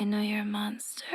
know you're a monster.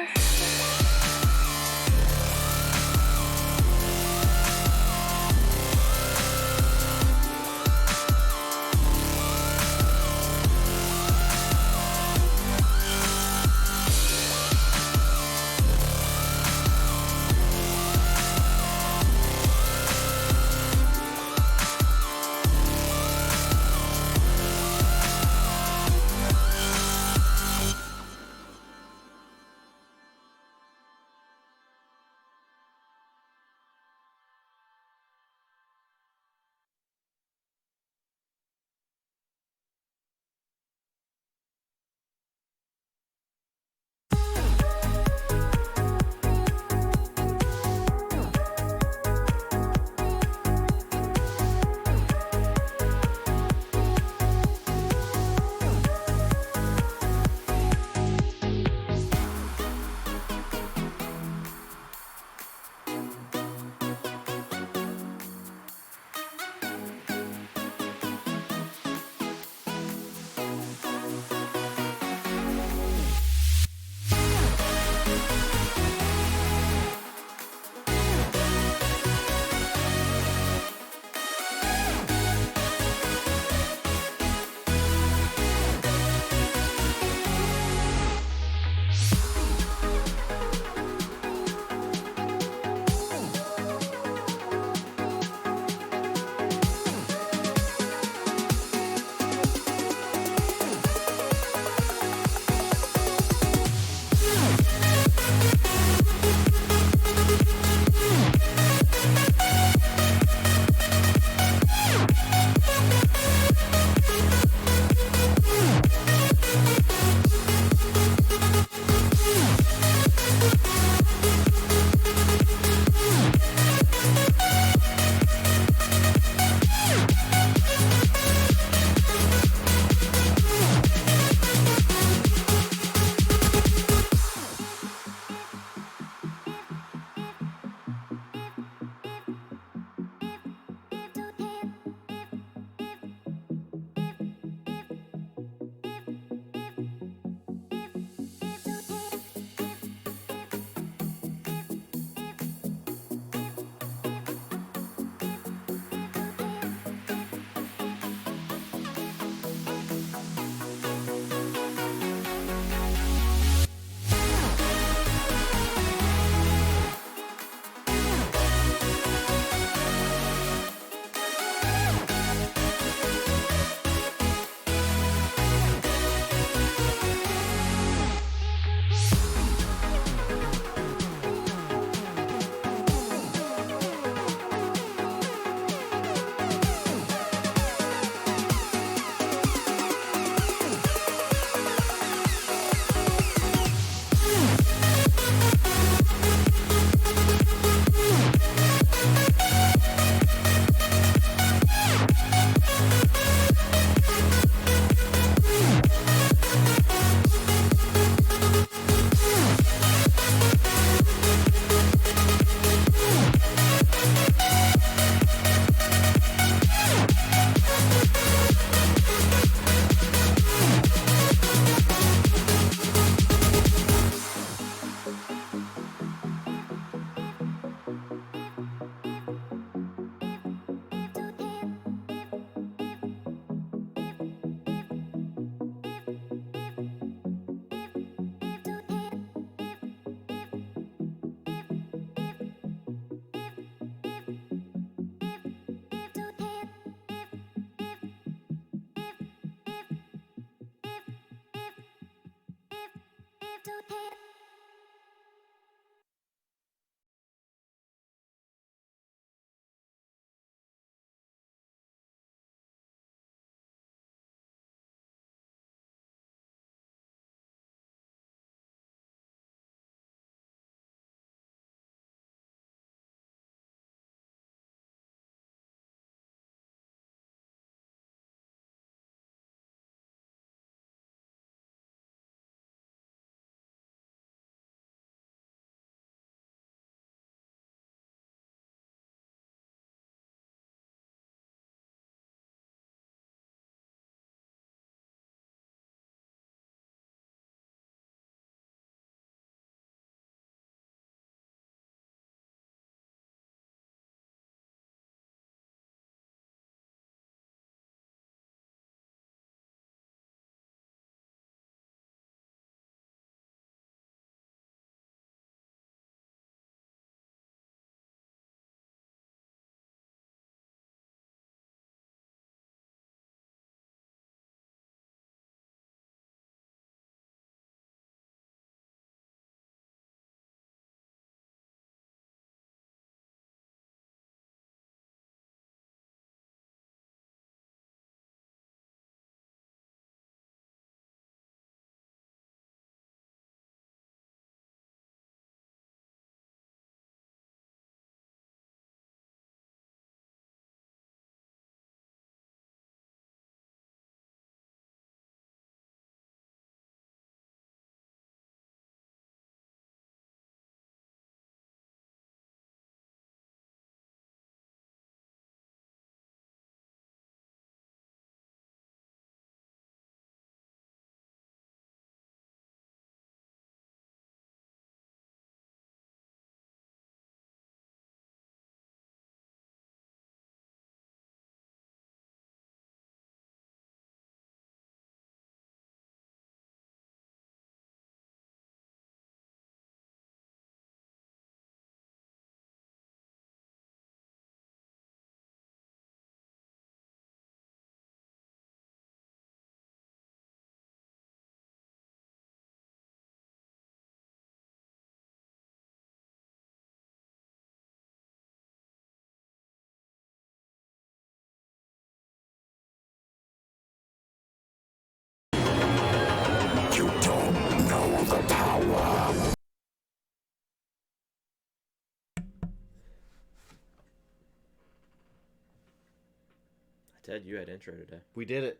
Ted, you had intro today. We did it.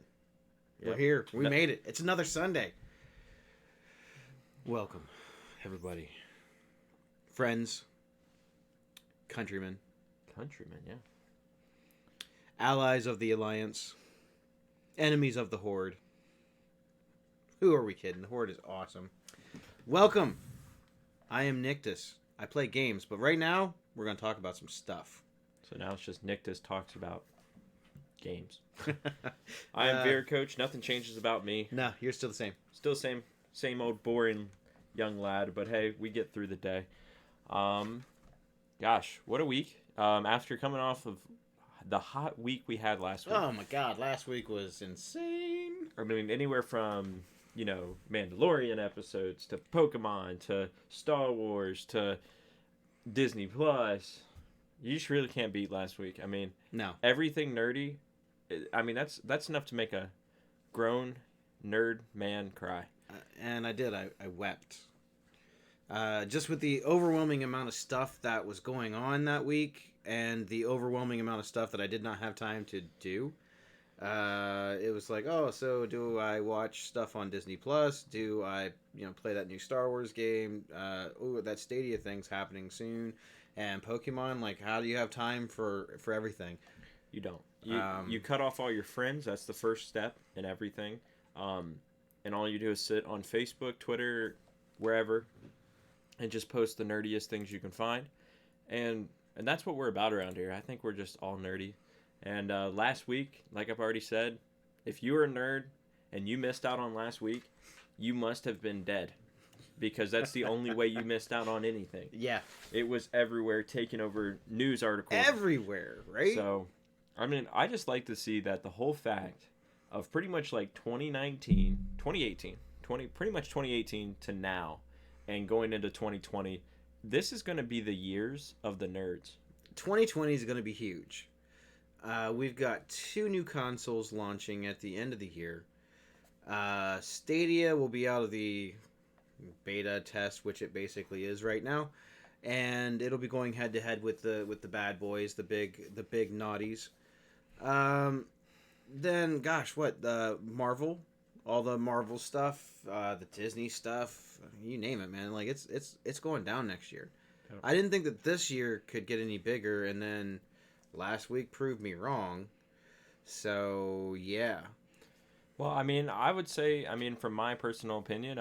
Yep. We're here. We made it. It's another Sunday. Welcome, everybody. Friends. Countrymen. Countrymen, yeah. Allies of the Alliance. Enemies of the Horde. Who are we kidding? The Horde is awesome. Welcome. I am Nictus. I play games, but right now, we're going to talk about some stuff. So now it's just Nictus talks about games. I am Beer Coach. Nothing changes about me. No, you're still the same. Still same old boring young lad, but hey, we get through the day. Gosh, what a week. After coming off of the hot week we had last week. Oh my god, last week was insane. I mean, anywhere from, Mandalorian episodes to Pokemon to Star Wars to Disney Plus. You just really can't beat last week. I mean, no. Everything nerdy. I mean, that's enough to make a grown nerd man cry. And I did. I wept. Just with the overwhelming amount of stuff that was going on that week and the overwhelming amount of stuff that I did not have time to do. It was like, oh, so do I watch stuff on Disney Plus? Do I, play that new Star Wars game? That Stadia thing's happening soon. And Pokemon, like, how do you have time for everything? You don't. You cut off all your friends. That's the first step in everything. And all you do is sit on Facebook, Twitter, wherever, and just post the nerdiest things you can find. And that's what we're about around here. I think we're just all nerdy. And last week, like I've already said, if you were a nerd and you missed out on last week, you must have been dead. Because that's the only way you missed out on anything. Yeah. It was everywhere, taking over news articles. Everywhere, right? So, I mean, I just like to see that the whole fact of pretty much like 2018 to now, and going into 2020, this is going to be the years of the nerds. 2020 is going to be huge. We've got 2 new consoles launching at the end of the year. Stadia will be out of the beta test, which it basically is right now, and it'll be going head to head with the bad boys, the big naughties. Then gosh, what, the Marvel, all the Marvel stuff, the Disney stuff, you name it, man. Like it's going down next year. I didn't think that this year could get any bigger, and then last week proved me wrong. So yeah. Well, I mean, I would say, from my personal opinion,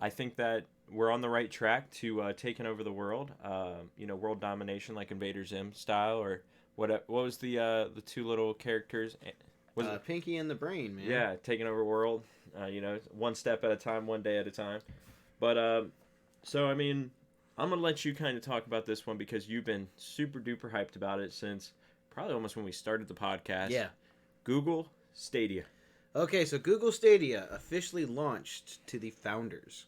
I think that we're on the right track to taking over the world. World domination, like Invader Zim style, or what was the 2 little characters? Was it Pinky and the Brain, man? Yeah, taking over world. One step at a time, one day at a time. But so I mean, I'm gonna let you kind of talk about this one because you've been super duper hyped about it since probably almost when we started the podcast. Yeah. Google Stadia. Okay, so Google Stadia officially launched to the founders.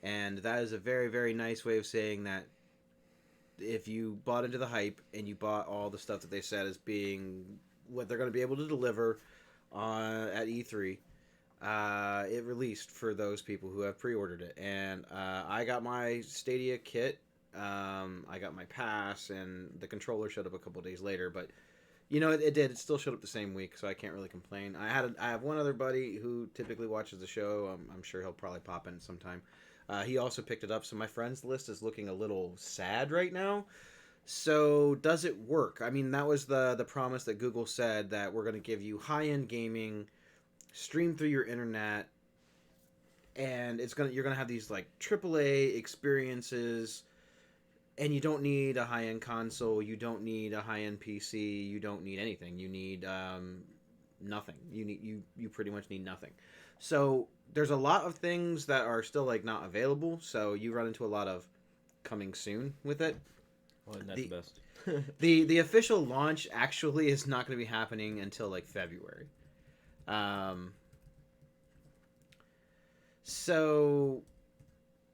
And that is a very, very nice way of saying that if you bought into the hype and you bought all the stuff that they said as being what they're going to be able to deliver at E3, it released for those people who have pre-ordered it. And I got my Stadia kit. I got my pass, and the controller showed up a couple days later. But, it did. It still showed up the same week, so I can't really complain. I have one other buddy who typically watches the show. I'm sure he'll probably pop in sometime. He also picked it up, so my friends list is looking a little sad right now. So, does it work? I mean, that was the promise that Google said, that we're going to give you high-end gaming, stream through your internet, and you're going to have these, like, AAA experiences, and you don't need a high-end console, you don't need a high-end PC, you don't need anything. You need nothing. You pretty much need nothing. So, there's a lot of things that are still, like, not available, so you run into a lot of coming soon with it. Well, isn't that the best? The official launch actually is not going to be happening until, like, February. So,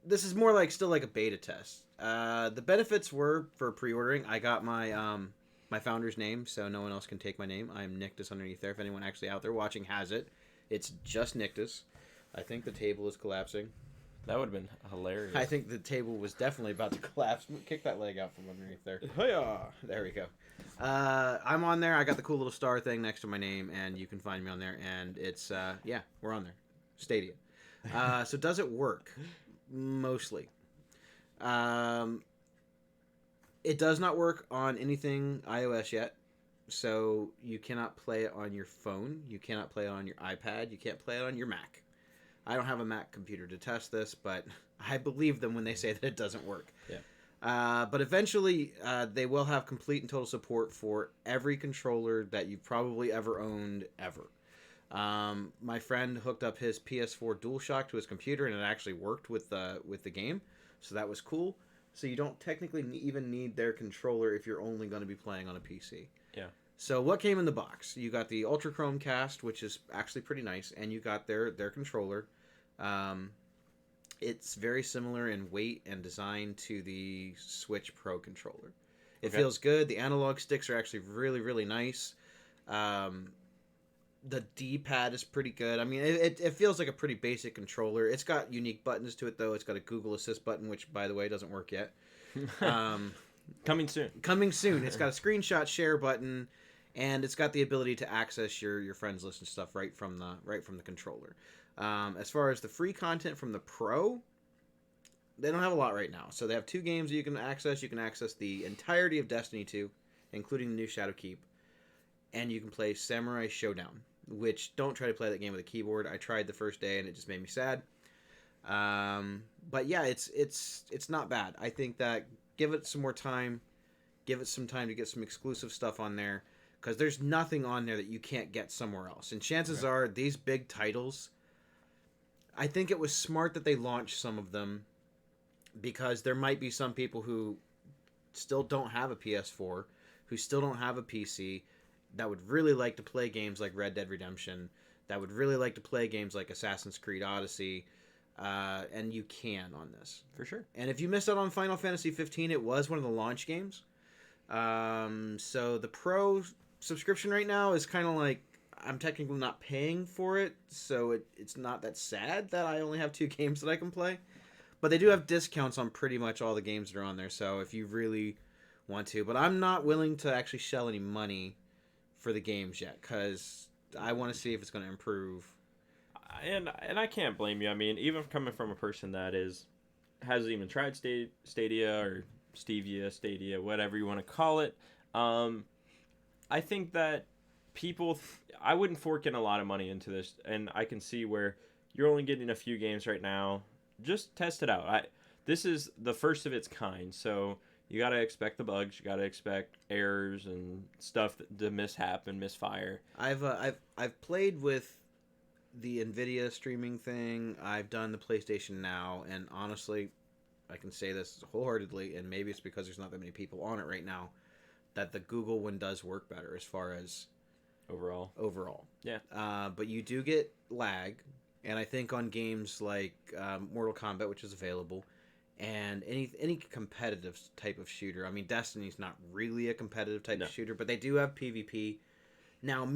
this is more like still like a beta test. The benefits were, for pre-ordering, I got my my founder's name, so no one else can take my name. I'm Nictus underneath there. If anyone actually out there watching has it, it's just Nictus. I think the table is collapsing. That would have been hilarious. I think the table was definitely about to collapse. Kick that leg out from underneath there. Hiya! There we go. I'm on there. I got the cool little star thing next to my name, and you can find me on there. And it's we're on there. Stadia. So does it work? Mostly. It does not work on anything iOS yet. So you cannot play it on your phone. You cannot play it on your iPad. You can't play it on your Mac. I don't have a Mac computer to test this, but I believe them when they say that it doesn't work. Yeah. But eventually, they will have complete and total support for every controller that you've probably ever owned ever. My friend hooked up his PS4 DualShock to his computer, and it actually worked with the game, so that was cool. So you don't technically even need their controller if you're only going to be playing on a PC. Yeah. So what came in the box? You got the Ultra Chromecast, which is actually pretty nice, and you got their controller. It's very similar in weight and design to the Switch Pro controller. It feels good. The analog sticks are actually really, really nice. The D-pad is pretty good. I mean, it feels like a pretty basic controller. It's got unique buttons to it, though. It's got a Google Assist button, which, by the way, doesn't work yet. Coming soon. Coming soon. It's got a screenshot share button, and it's got the ability to access your friends list and stuff right from the controller. As far as the free content from the Pro, they don't have a lot right now. So they have 2 games that you can access. You can access the entirety of Destiny 2, including the new Shadowkeep, and you can play Samurai Showdown. Which, don't try to play that game with a keyboard. I tried the first day and it just made me sad. But yeah, it's not bad. I think that give it some more time. Give it some time to get some exclusive stuff on there. Because there's nothing on there that you can't get somewhere else. And chances are, these big titles, I think it was smart that they launched some of them. Because there might be some people who still don't have a PS4. Who still don't have a PC. That would really like to play games like Red Dead Redemption, that would really like to play games like Assassin's Creed Odyssey, and you can on this. For sure. And if you missed out on Final Fantasy 15, it was one of the launch games. So the Pro subscription right now is kind of like, I'm technically not paying for it, so it's not that sad that I only have 2 games that I can play. But they do have discounts on pretty much all the games that are on there, so if you really want to. But I'm not willing to actually shell any money for the games yet, because I want to see if it's going to improve. And I can't blame you. I mean, even coming from a person that hasn't even tried Stadia or Stadia, whatever you want to call it, I think that I wouldn't fork in a lot of money into this, and I can see where you're only getting a few games right now. Just test it out. This is the first of its kind, so you gotta expect the bugs. You gotta expect errors and stuff to mishap and misfire. I've played with the Nvidia streaming thing. I've done the PlayStation Now, and honestly, I can say this wholeheartedly, and maybe it's because there's not that many people on it right now, that the Google one does work better as far as overall. Yeah. But you do get lag, and I think on games like Mortal Kombat, which is available. And any competitive type of shooter. I mean, Destiny's not really a competitive type of shooter, but they do have PvP. Now,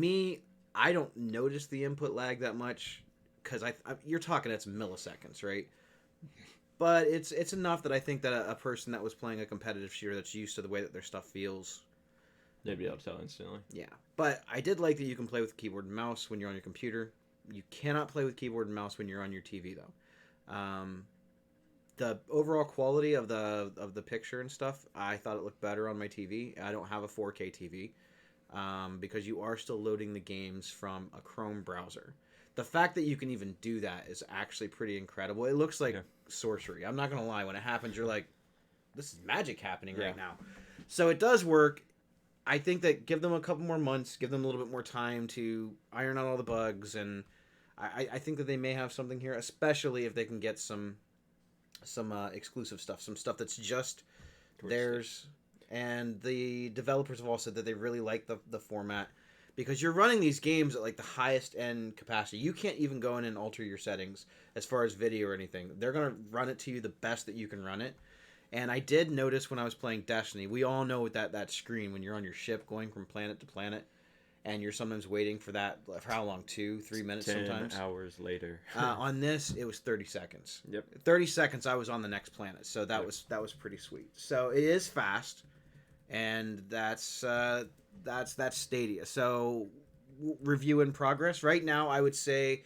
I don't notice the input lag that much, because you're talking it's milliseconds, right? But it's enough that I think that a person that was playing a competitive shooter that's used to the way that their stuff feels, they'd be able to tell instantly. Yeah. But I did like that you can play with keyboard and mouse when you're on your computer. You cannot play with keyboard and mouse when you're on your TV, though. The overall quality of the picture and stuff, I thought it looked better on my TV. I don't have a 4K TV because you are still loading the games from a Chrome browser. The fact that you can even do that is actually pretty incredible. It looks like sorcery. I'm not going to lie. When it happens, you're like, this is magic happening right now. So it does work. I think that give them a couple more months, give them a little bit more time to iron out all the bugs, and I think that they may have something here, especially if they can get some exclusive stuff, some stuff that's just theirs. And the developers have all said that they really like the format, because you're running these games at like the highest end capacity. You can't even go in and alter your settings as far as video or anything. They're going to run it to you the best that you can run it. And I did notice when I was playing Destiny, we all know that screen when you're on your ship going from planet to planet, and you're sometimes waiting for that, for how long, 2-3 minutes 10 sometimes? 10 hours later. On this, it was 30 seconds. Yep. 30 seconds, I was on the next planet, so that was pretty sweet. So it is fast. and that's Stadia. So review in progress. Right now, I would say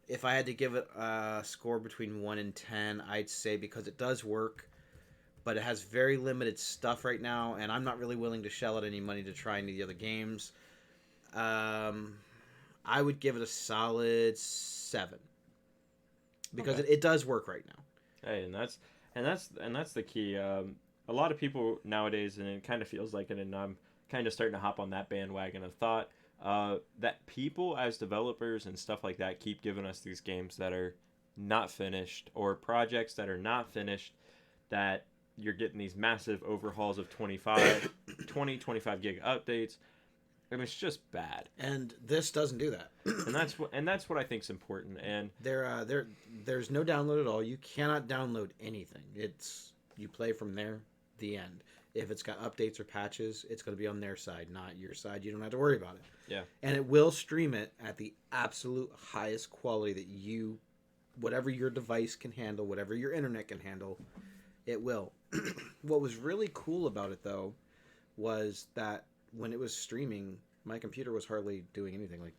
if I had to give it a score between 1 and 10, I'd say, because it does work, but it has very limited stuff right now, and I'm not really willing to shell out any money to try any of the other games. I would give it a solid 7 because Okay. it does work right now. Hey, and that's the key. A lot of people nowadays, and it kind of feels like it, and I'm kind of starting to hop on that bandwagon of thought. That people as developers and stuff like that keep giving us these games that are not finished, or projects that are not finished, that you're getting these massive overhauls of 25 gig updates, and it's just bad. And this doesn't do that. And that's what I think is important. And There's no download at all. You cannot download anything. It's you play from there, the end. If it's got updates or patches, it's going to be on their side, not your side. You don't have to worry about it. yeah, And it will stream it at the absolute highest quality that whatever your device can handle, whatever your internet can handle, it will. What was really cool about it, though, was that when it was streaming, my computer was hardly doing anything. Like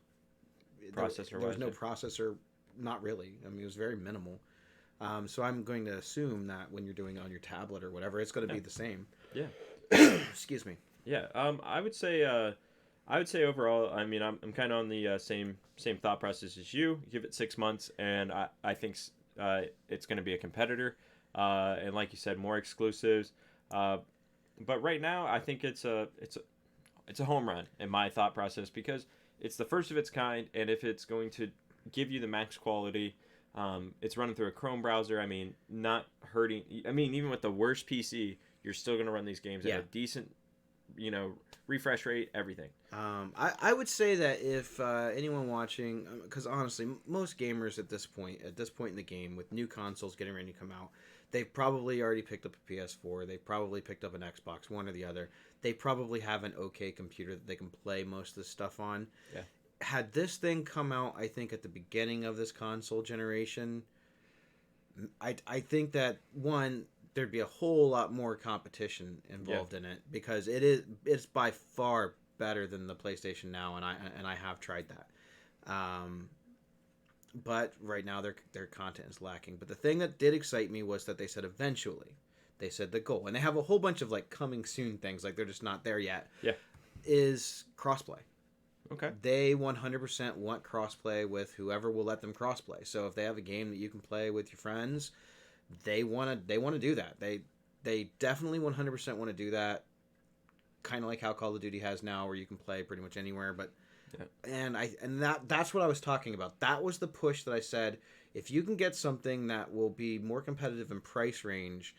processor there was wise. no processor, not really. I mean, it was very minimal. So I'm going to assume that when you're doing it on your tablet or whatever, it's going to be the same. Yeah. Excuse me. Yeah. I would say. I would say overall. I mean, I'm kind of on the same thought process as you. Give it 6 months, and I think it's going to be a competitor. And like you said, more exclusives. But right now, I think it's a home run in my thought process, because it's the first of its kind, and if it's going to give you the max quality, it's running through a Chrome browser. I mean, not hurting. I mean, even with the worst PC, you're still going to run these games at a decent, refresh rate, everything. I would say that if anyone watching, because honestly, most gamers at this point in the game, with new consoles getting ready to come out, they've probably already picked up a PS4. They've probably picked up an Xbox, one or the other. They probably have an okay computer that they can play most of this stuff on. Yeah. Had this thing come out, I think, at the beginning of this console generation, I think that, one, there'd be a whole lot more competition involved in it, because it's by far better than the PlayStation Now, and I have tried that. But right now their content is lacking. But the thing that did excite me was that they said eventually, they said the goal, and they have a whole bunch of like coming soon things, like they're just not there yet. Yeah. Is crossplay. Okay. They 100% want crossplay with whoever will let them crossplay. So if they have a game that you can play with your friends, they want to do that. They definitely 100% want to do that. Kind of like how Call of Duty has now, where you can play pretty much anywhere. But that's what I was talking about. That was the push that I said, if you can get something that will be more competitive in price range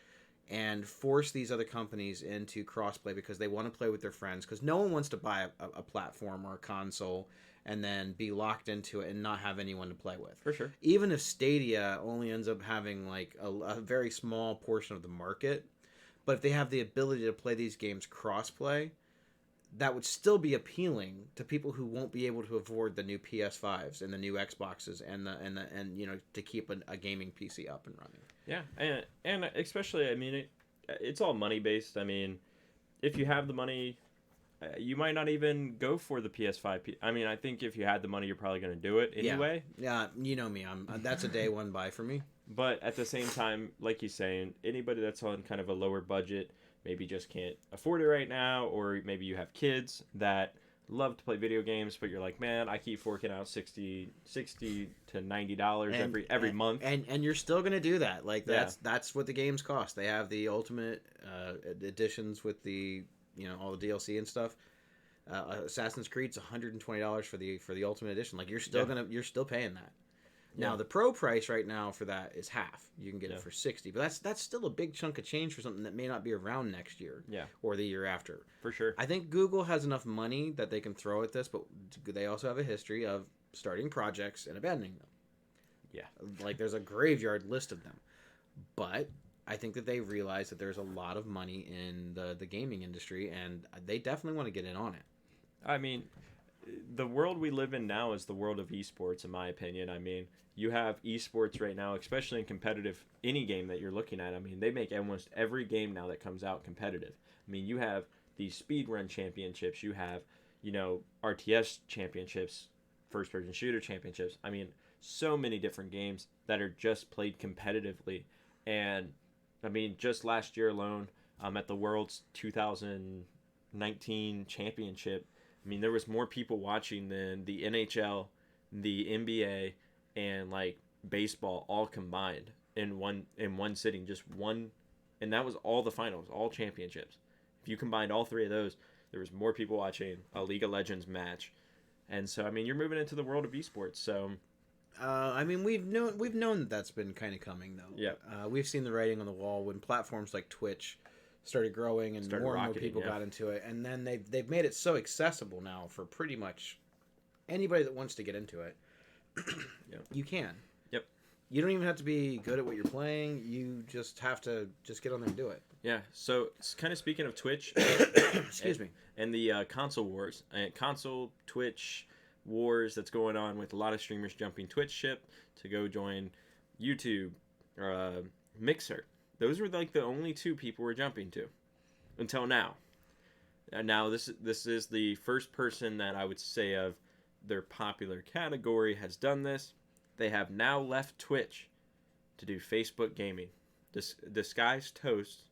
and force these other companies into crossplay, because they want to play with their friends, because no one wants to buy a platform or a console and then be locked into it and not have anyone to play with. For sure. Even if Stadia only ends up having like a very small portion of the market, but if they have the ability to play these games crossplay, that would still be appealing to people who won't be able to afford the new PS5s and the new Xboxes and to keep a gaming PC up and running. Yeah, and especially, I mean, it's all money based. I mean, if you have the money, you might not even go for the PS5. I mean, I think if you had the money, you're probably going to do it anyway. Yeah, you know me. That's a day one buy for me. But at the same time, like you're saying, anybody that's on kind of a lower budget maybe just can't afford it right now, or maybe you have kids that love to play video games, but you're like, man, I keep forking out $60 to $90 every month, and you're still gonna do that. Like that's what the games cost. They have the ultimate editions with the all the DLC and stuff. Assassin's Creed's $120 for the ultimate edition. Like you're still paying that. Now the pro price right now for that is half. You can get it for $60, but that's still a big chunk of change for something that may not be around next year, or the year after. For sure. I think Google has enough money that they can throw at this, but they also have a history of starting projects and abandoning them. Yeah, like there's a graveyard list of them. But I think that they realize that there's a lot of money in the gaming industry, and they definitely want to get in on it. I mean, the world we live in now is the world of esports, in my opinion. I mean, you have esports right now, especially in competitive, any game that you're looking at. I mean, they make almost every game now that comes out competitive. I mean, you have these speed run championships. You have, RTS championships, first person shooter championships. I mean, so many different games that are just played competitively. And I mean, just last year alone, at the World's 2019 championship, I mean, there was more people watching than the NHL, the NBA, and like baseball all combined in one sitting, just one, and that was all the finals, all championships. If you combined all three of those, there was more people watching a League of Legends match. And so, I mean, you're moving into the world of esports. So, I mean, we've known that that's been kind of coming though. Yeah. We've seen the writing on the wall when platforms like Twitch started growing and more and more people got into it, and then they've made it so accessible now for pretty much anybody that wants to get into it. You can. Yep. You don't even have to be good at what you're playing. You just have to just get on there and do it. Yeah. So, kind of speaking of Twitch, Excuse me, and the console wars, console Twitch wars that's going on with a lot of streamers jumping Twitch ship to go join YouTube or Mixer. Those were like the only two people were jumping to until now. And now this is the first person that I would say of their popular category has done this. They have now left Twitch to do Facebook gaming. Disguised Toast,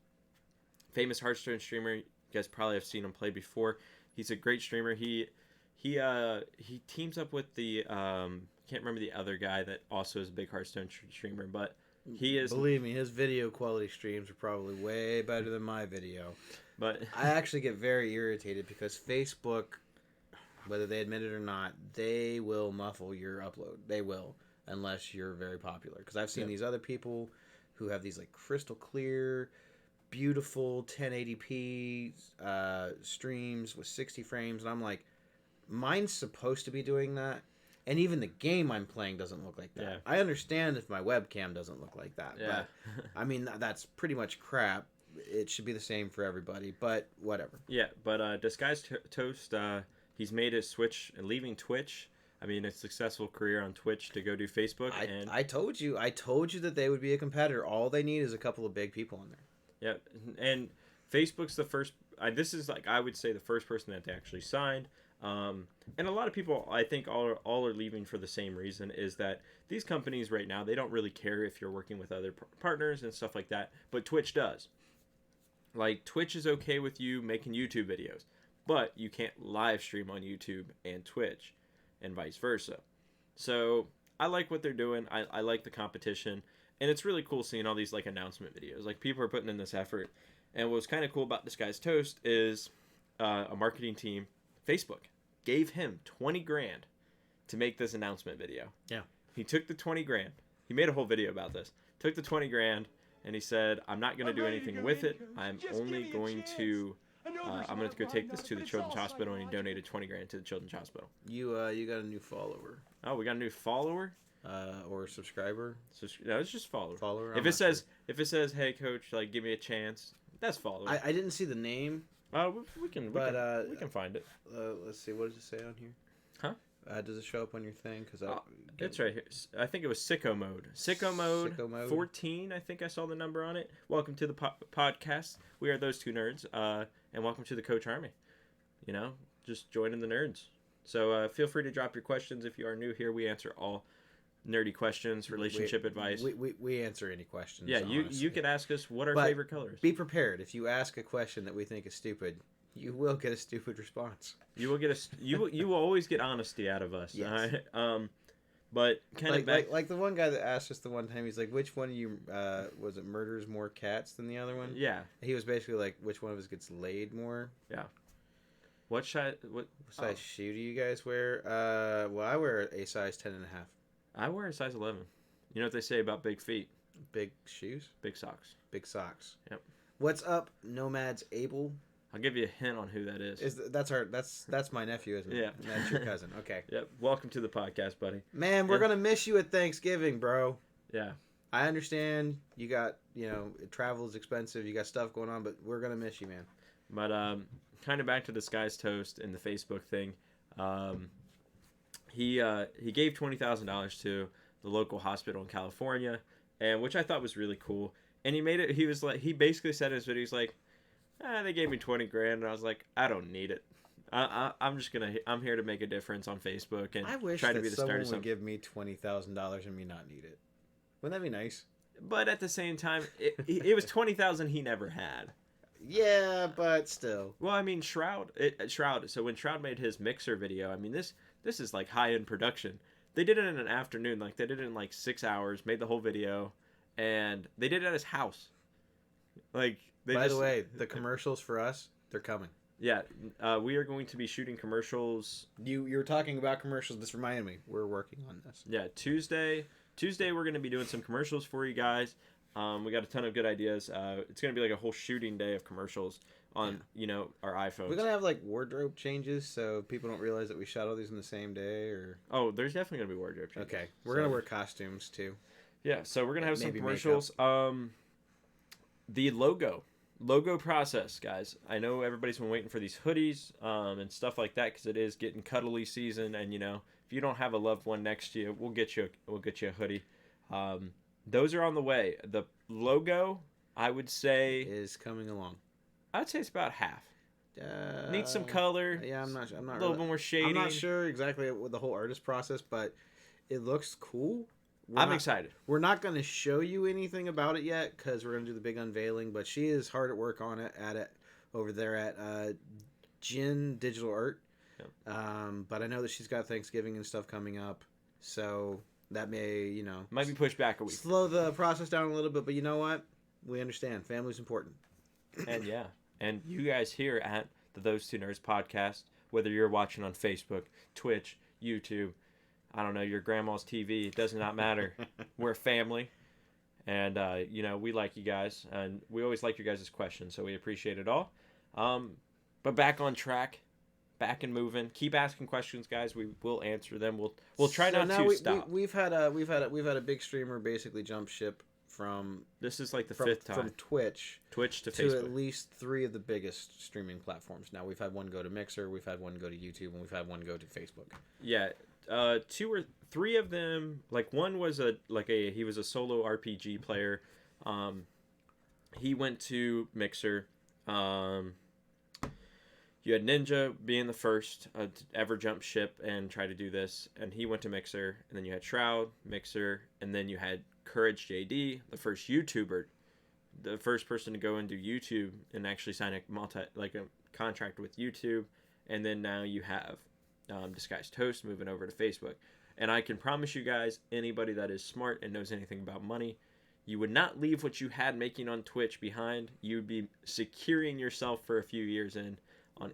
famous Hearthstone streamer. You guys probably have seen him play before. He's a great streamer. He teams up with the can't remember the other guy that also is a big Hearthstone streamer, but he is. Believe me, his video quality streams are probably way better than my video. But I actually get very irritated because Facebook, whether they admit it or not, they will muffle your upload. They will, unless you're very popular. Because I've seen these other people who have these like crystal clear, beautiful 1080p streams with 60 frames, and I'm like, mine's supposed to be doing that. And even the game I'm playing doesn't look like that. Yeah. I understand if my webcam doesn't look like that. Yeah. But, I mean, that's pretty much crap. It should be the same for everybody, but whatever. Yeah, but Disguised Toast, he's made a switch, leaving Twitch. I mean, a successful career on Twitch to go do Facebook. I told you that they would be a competitor. All they need is a couple of big people in there. Yeah, and Facebook's the first. This is like I would say the first person that they actually signed. And a lot of people, I think, all are leaving for the same reason, is that these companies right now, they don't really care if you're working with other partners and stuff like that, but Twitch does. Like, Twitch is okay with you making YouTube videos, but you can't live stream on YouTube and Twitch, and vice versa. So, I like what they're doing. I like the competition, and it's really cool seeing all these, like, announcement videos. Like, people are putting in this effort, and what's kind of cool about Disguised Toast is a marketing team, Facebook, gave him 20 grand to make this announcement video. Yeah. He took the 20 grand. He made a whole video about this. Took the 20 grand and he said, I'm not going to do anything with it. I'm only going to I'm going to go take this to the Children's Hospital, and he donated 20 grand to the Children's Hospital. You got a new follower. Oh, we got a new follower? Or subscriber? No, it's just follower. Follower. If it says, "Hey coach, like give me a chance," that's follower. I didn't see the name. We can find it. Let's see. What does it say on here? Huh? Does it show up on your thing? It's right here. I think it was Sicko Mode. Sicko Mode 14. I think I saw the number on it. Welcome to the podcast. We are those two nerds. And welcome to the Coach Army. Just joining the nerds. So feel free to drop your questions if you are new here. We answer all nerdy questions, relationship advice. We answer any questions. Yeah, you could ask us what our favorite color is. Be prepared. If you ask a question that we think is stupid, you will get a stupid response. You will get you will always get honesty out of us. Yes. But kind of like the one guy that asked us the one time, he's like, which one of you was it murders more cats than the other one? Yeah. He was basically like, which one of us gets laid more? Yeah. What size shoe do you guys wear? Well, I wear a size 10.5. I wear a size 11. You know what they say about big feet? Big shoes? Big socks. Big socks. Yep. What's up, Nomads Abel? I'll give you a hint on who that is. That's my nephew, isn't it? Yeah. That's your cousin. Okay. Yep. Welcome to the podcast, buddy. Man, we're gonna miss you at Thanksgiving, bro. Yeah. I understand you got, travel is expensive, you got stuff going on, but we're gonna miss you, man. But kind of back to Disguised Toast and the Facebook thing. He gave $20,000 to the local hospital in California, and which I thought was really cool. And he made it. He was like, he basically said in his video, he's like, They gave me 20 grand, and I was like, I don't need it. I'm here to make a difference on Facebook and I wish try to that be the start someone of would something. give me $20,000 and me not need it. Wouldn't that be nice? But at the same time, it was 20,000 he never had. Yeah, but still. Well, I mean, Shroud. So when Shroud made his mixer video, I mean, this is like high end production. They did it in an afternoon, like they did it in like 6 hours, made the whole video, and they did it at his house. Like they By just, the way, the commercials for us, they're coming. yeah, we are going to be shooting commercials. You were talking about commercials. This reminded me. We're working on this. Yeah, Tuesday we're going to be doing some commercials for you guys. We got a ton of good ideas. It's going to be like a whole shooting day of commercials on our iPhones. We're gonna have like wardrobe changes, so people don't realize that we shot all these in the same day. Or oh, there's definitely going to be wardrobe changes. okay, we're gonna wear costumes too. Yeah, so we're gonna have some Maybe commercials. The logo process, guys. I know everybody's been waiting for these hoodies and stuff like that because it is getting cuddly season, and if you don't have a loved one next to you, we'll get you a hoodie. Those are on the way. The logo, I would say, Is coming along. I'd say it's about half. Needs some color. Yeah, I'm not. I'm not. A little bit more shading. I'm not sure exactly what the whole artist process, but it looks cool. I'm excited. We're not going to show you anything about it yet because we're going to do the big unveiling. But she is hard at work on it over there at Jin Digital Art. Yep. But I know that she's got Thanksgiving and stuff coming up, so that may might be pushed back a week. Slow the process down a little bit. But you know what? We understand. Family's important. And yeah, and you guys here at the Those Two Nerds podcast, whether you're watching on Facebook, Twitch, YouTube, I don't know, your grandma's TV, it does not matter. We're a family, and we like you guys, and we always like your guys' questions, so we appreciate it all. But back on track, back and moving. Keep asking questions, guys. We will answer them. We'll try not to stop. We've had a big streamer basically jump ship from this is like the fifth time from Twitch to Facebook, at least 3 of the biggest streaming platforms. Now we've had one go to Mixer, we've had one go to YouTube, and we've had one go to Facebook. Yeah. 2 or 3 of them, like one was he was a solo RPG player. He went to Mixer. You had Ninja being the first to ever jump ship and try to do this, and he went to Mixer. And then you had Shroud, Mixer, and then you had Courage JD, the first YouTuber, the first person to go into YouTube and actually sign a contract with YouTube. And then now you have Disguised Toast moving over to Facebook. And I can promise you guys, anybody that is smart and knows anything about money, you would not leave what you had making on Twitch behind. You would be securing yourself for a few years on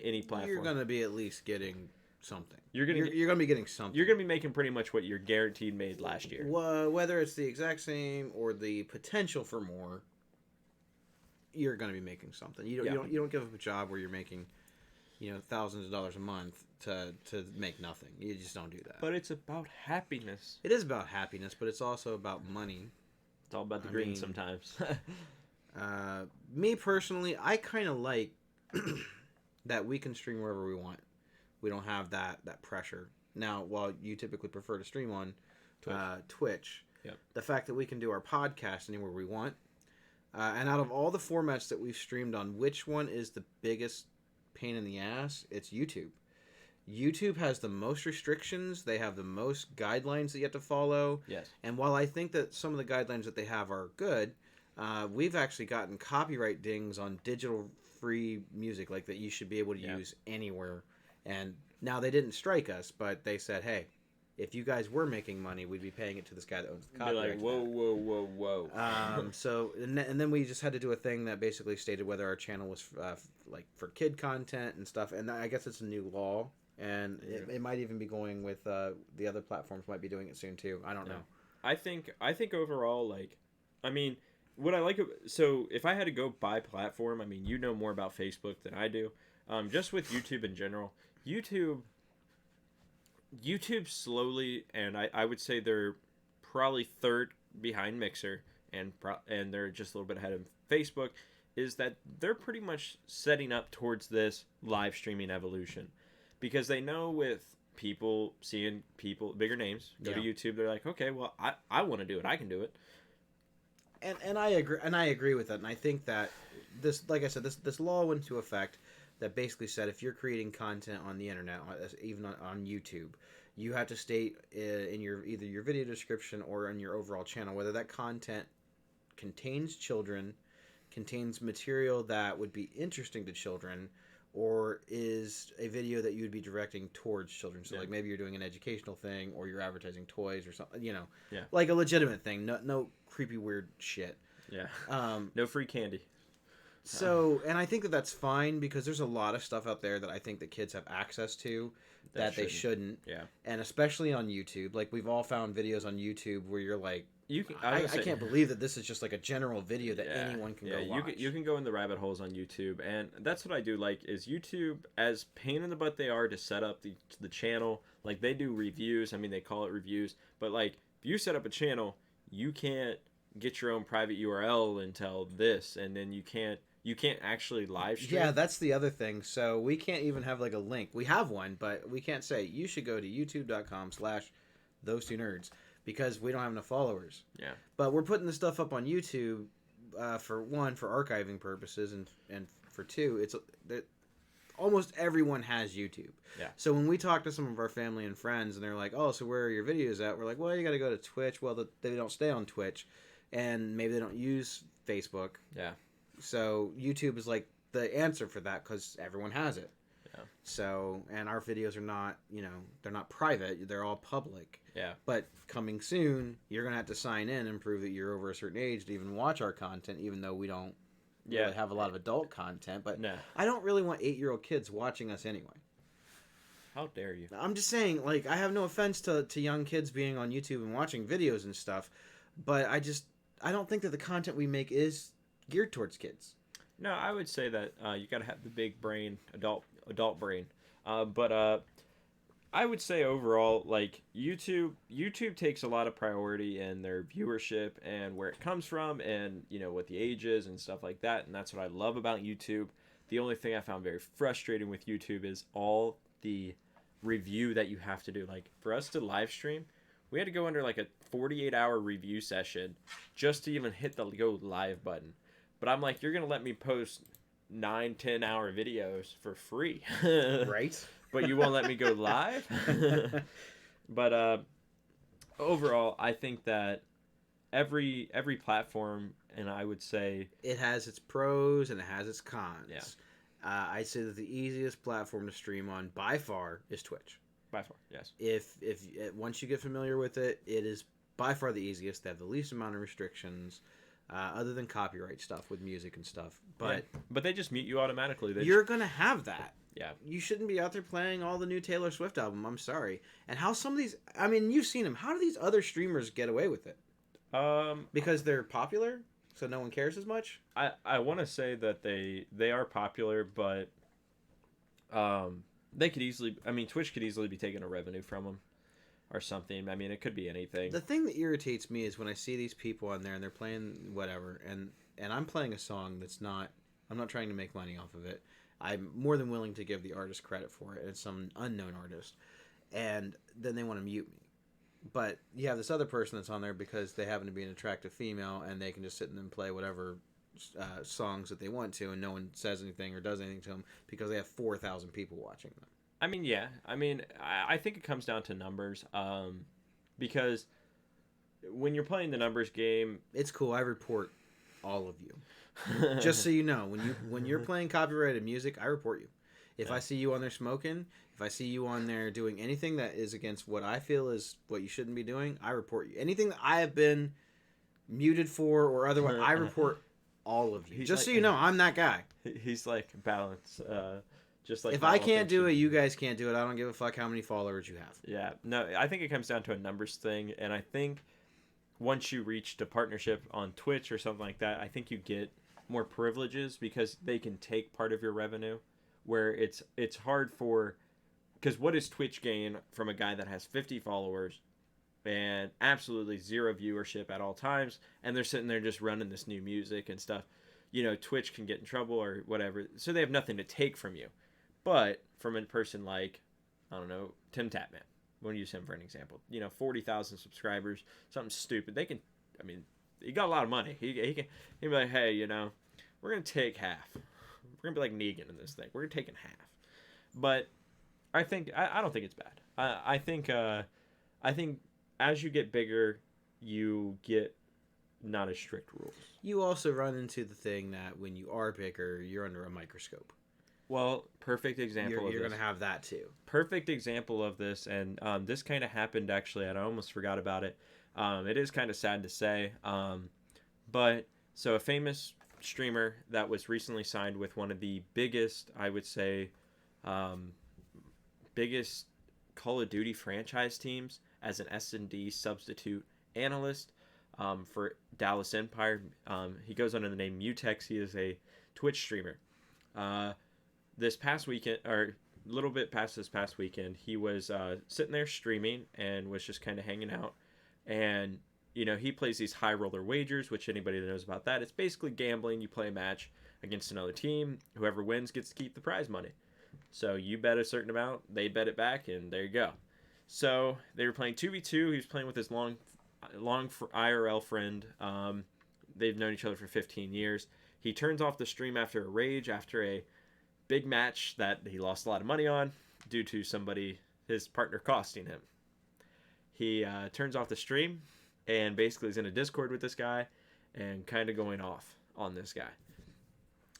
any platform. You're gonna be at least getting something. You're gonna be getting something. You're gonna be making pretty much what you're guaranteed made last year. Whether it's the exact same or the potential for more, you're gonna be making something. You don't give up a job where you're making thousands of dollars a month to make nothing. You just don't do that. But it's about happiness. It is about happiness, but it's also about money. It's all about the green sometimes. Me personally, I kind of like that we can stream wherever we want. We don't have that pressure. Now, while you typically prefer to stream on Twitch, yep. The fact that we can do our podcast anywhere we want, and out of all the formats that we've streamed on, which one is the biggest pain in the ass? It's YouTube. YouTube has the most restrictions. They have the most guidelines that you have to follow. Yes. And while I think that some of the guidelines that they have are good, we've actually gotten copyright dings on digital free music, like that you should be able to use anywhere. And now they didn't strike us, but they said, hey, if you guys were making money, we'd be paying it to this guy that owns the copyright. They're like, whoa. And then we just had to do a thing that basically stated whether our channel was for kid content and stuff. And I guess it's a new law, and it might even be going with the other platforms might be doing it soon too. I don't know. I think overall, what I like, so if I had to go by platform, you know more about Facebook than I do. Just with YouTube in general, YouTube slowly, and I would say they're probably third behind Mixer, and they're just a little bit ahead of Facebook, is that they're pretty much setting up towards this live streaming evolution, because they know with people seeing bigger names go to YouTube, they're like, okay, well, I want to do it, I can do it. And I agree with that. And I think that this, like I said, this law went into effect that basically said if you're creating content on the internet, even on YouTube, you have to state in your either your video description or in your overall channel whether that content contains children, contains material that would be interesting to children, or is a video that you would be directing towards children. So, like, maybe you're doing an educational thing, or you're advertising toys or something, like a legitimate thing. No creepy, weird shit. Yeah. No free candy. So, and I think that that's fine because there's a lot of stuff out there that I think that kids have access to that they shouldn't. Yeah. And especially on YouTube. Like, we've all found videos on YouTube where you're like, I can't believe that this is just like a general video that anyone can go watch. You can go in the rabbit holes on YouTube, and that's what I do like is YouTube, as pain in the butt they are to set up the channel, like they do reviews. I mean, they call it reviews, but like if you set up a channel, you can't get your own private URL until this, and then you can't actually live stream. Yeah, that's the other thing. So we can't even have like a link. We have one, but we can't say you should go to youtube.com/those2nerds. Because we don't have enough followers. Yeah. But we're putting this stuff up on YouTube for one, for archiving purposes, and for two, it's that almost everyone has YouTube. Yeah. So when we talk to some of our family and friends, and they're like, "Oh, so where are your videos at?" We're like, "Well, you got to go to Twitch." Well, they don't stay on Twitch, and maybe they don't use Facebook. Yeah. So YouTube is like the answer for that because everyone has it. Yeah. So, and our videos are not, they're not private. They're all public. Yeah. But coming soon, you're going to have to sign in and prove that you're over a certain age to even watch our content, even though we don't really have a lot of adult content. But no. I don't really want 8-year-old kids watching us anyway. How dare you? I'm just saying, like, I have no offense to young kids being on YouTube and watching videos and stuff, but I don't think that the content we make is geared towards kids. No, I would say that you got to have the big brain, adult brain. But I would say overall, like YouTube takes a lot of priority in their viewership and where it comes from, and what the age is and stuff like that. And that's what I love about YouTube. The only thing I found very frustrating with YouTube is all the review that you have to do. Like for us to live stream, we had to go under like a 48-hour review session just to even hit the go live button. But I'm like, you're gonna let me post 9-10 hour videos for free, right? But you won't let me go live. But overall, I think that every platform, and I would say it has its pros and it has its cons. Yeah. I'd say that the easiest platform to stream on by far is Twitch. By far, yes. If once you get familiar with it, it is by far the easiest. They have the least amount of restrictions. Other than copyright stuff with music and stuff. But they just mute you automatically. You're going to have that. Yeah. You shouldn't be out there playing all the new Taylor Swift album. I'm sorry. And how some of these... I mean, you've seen them. How do these other streamers get away with it? Because they're popular? So no one cares as much? I want to say that they are popular, but they could easily... I mean, Twitch could easily be taking a revenue from them. Or something. I mean, it could be anything. The thing that irritates me is when I see these people on there and they're playing whatever, and I'm playing a song that's not... I'm not trying to make money off of it. I'm more than willing to give the artist credit for it. It's some unknown artist. And then they want to mute me. But you have this other person that's on there because they happen to be an attractive female, and they can just sit and play whatever songs that they want to, and no one says anything or does anything to them because they have 4,000 people watching them. I mean, yeah. I mean, I think it comes down to numbers. Because when you're playing the numbers game, it's cool. I report all of you. Just so you know, when you're playing copyrighted music, I report you. If I see you on there smoking, if I see you on there doing anything that is against what I feel is what you shouldn't be doing, I report you. Anything that I have been muted for or otherwise, I report all of you. Just so you know, I'm that guy. He's like balance. Just like if I can't do it, you guys can't do it. I don't give a fuck how many followers you have. Yeah. No, I think it comes down to a numbers thing, and I think once you reach a partnership on Twitch or something like that, I think you get more privileges because they can take part of your revenue, where it's hard for... Because what does Twitch gain from a guy that has 50 followers and absolutely zero viewership at all times, and they're sitting there just running this new music and stuff? Twitch can get in trouble or whatever, so they have nothing to take from you. But from a person like, I don't know, Tim Tatman, we'll use him for an example. 40,000 subscribers, something stupid. They can, I mean, he got a lot of money. He can be like, hey, you know, we're gonna take half. We're gonna be like Negan in this thing. We're gonna take in half. But I think I don't think it's bad. I think as you get bigger, you get not as strict rules. You also run into the thing that when you are bigger, you're under a microscope. Well, perfect example of you're this. going to have that too. Perfect example of this, and this kind of happened actually, and I almost forgot about it. It is kind of sad to say, but so a famous streamer that was recently signed with one of the biggest, I would say, biggest Call of Duty franchise teams as an S&D substitute analyst for Dallas Empire. He goes under the name Mutex. He is a Twitch streamer. This past weekend, or a little bit past this past weekend, he was sitting there streaming and was just kind of hanging out. And, you know, he plays these high roller wagers, which anybody that knows about that, it's basically gambling. You play a match against another team. Whoever wins gets to keep the prize money. So you bet a certain amount, they bet it back, and there you go. So they were playing 2v2. He was playing with his long IRL friend. They've known each other for 15 years. He turns off the stream after a rage, after a big match that he lost a lot of money on due to his partner costing him. He turns off the stream and basically is in a Discord with this guy and kind of going off on this guy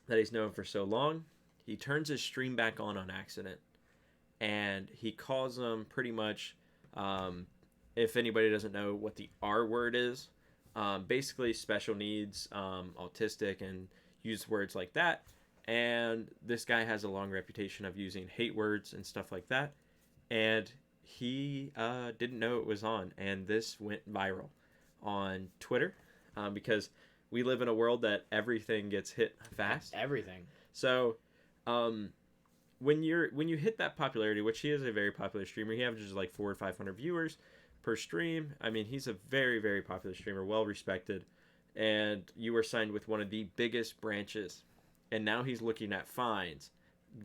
that he's known for so long. He turns his stream back on accident, and he calls him pretty much, if anybody doesn't know what the R word is, basically special needs, autistic, and use words like that. And this guy has a long reputation of using hate words and stuff like that. And he didn't know it was on. And this went viral on Twitter because we live in a world that everything gets hit fast. Everything. So when you hit that popularity, which he is a very popular streamer, he averages like 400 or 500 viewers per stream. I mean, he's a very, very popular streamer, well respected. And you were signed with one of the biggest branches. And now he's looking at fines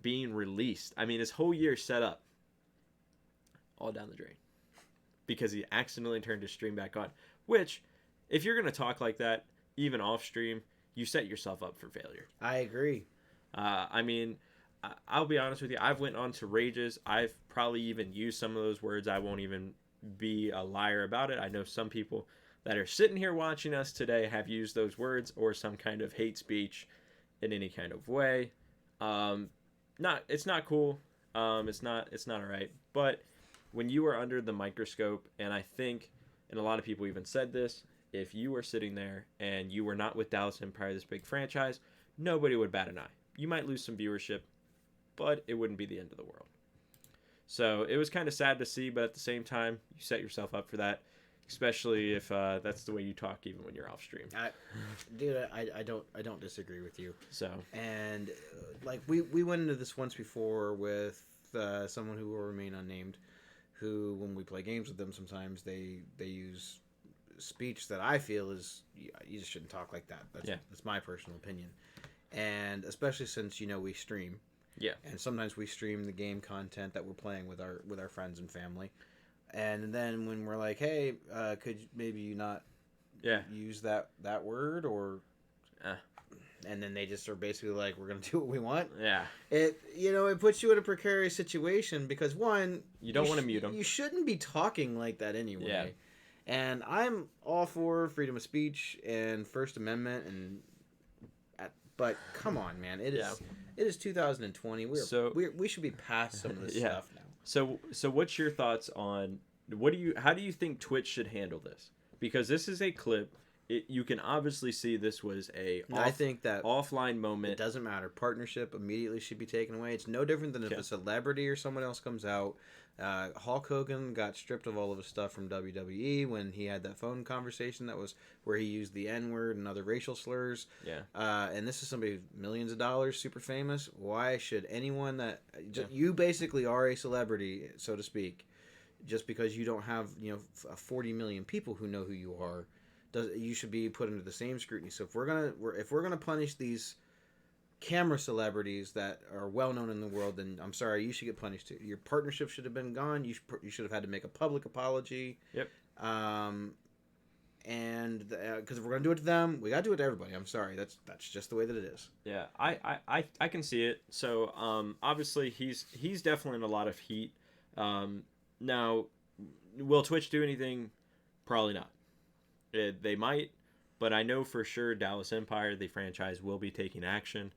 being released. I mean, his whole year set up all down the drain because he accidentally turned his stream back on. Which, if you're going to talk like that, even off stream, you set yourself up for failure. I agree. I mean, I'll be honest with you. I've went on to rages. I've probably even used some of those words. I won't even be a liar about it. I know some people that are sitting here watching us today have used those words or some kind of hate speech in any kind of way. It's not cool. It's not all right. But when you are under the microscope, and I think, and a lot of people even said this, if you were sitting there and you were not with Dallas Empire, this big franchise, nobody would bat an eye. You might lose some viewership, but it wouldn't be the end of the world. So it was kind of sad to see, but at the same time, you set yourself up for that, especially if that's the way you talk even when you're off stream. I don't disagree with you. So, and like we went into this once before with someone who will remain unnamed, who when we play games with them, sometimes they use speech that I feel is you just shouldn't talk like that. That's my personal opinion, and especially since we stream. Yeah. And sometimes we stream the game content that we're playing with our friends and family. And then when we're like, hey, could maybe you not use that word or and then they just are basically like, we're going to do what we want. Yeah. It puts you in a precarious situation because one, you don't want to mute them. You shouldn't be talking like that anyway. Yeah. And I'm all for freedom of speech and First Amendment but come on, man. It is 2020. We should be past some of this stuff now. So what's your thoughts on how do you think Twitch should handle this? Because this is a clip. You can obviously see this was I think that offline moment. It doesn't matter. Partnership immediately should be taken away. It's no different than if a celebrity or someone else comes out. Hulk Hogan got stripped of all of his stuff from WWE when he had that phone conversation that was where he used the N-word and other racial slurs. Yeah. And this is somebody with millions of dollars, super famous. Why should anyone you basically are a celebrity, so to speak, just because you don't have 40 million people who know who you are, you should be put under the same scrutiny. So if we're gonna punish these camera celebrities that are well known in the world, then I'm sorry, you should get punished too. Your partnership should have been gone. You should have had to make a public apology. Yep. And because if we're gonna do it to them, we gotta do it to everybody. I'm sorry, that's just the way that it is. Yeah, I can see it. So obviously he's definitely in a lot of heat. Now, will Twitch do anything? Probably not. They might, but I know for sure Dallas Empire, the franchise, will be taking action.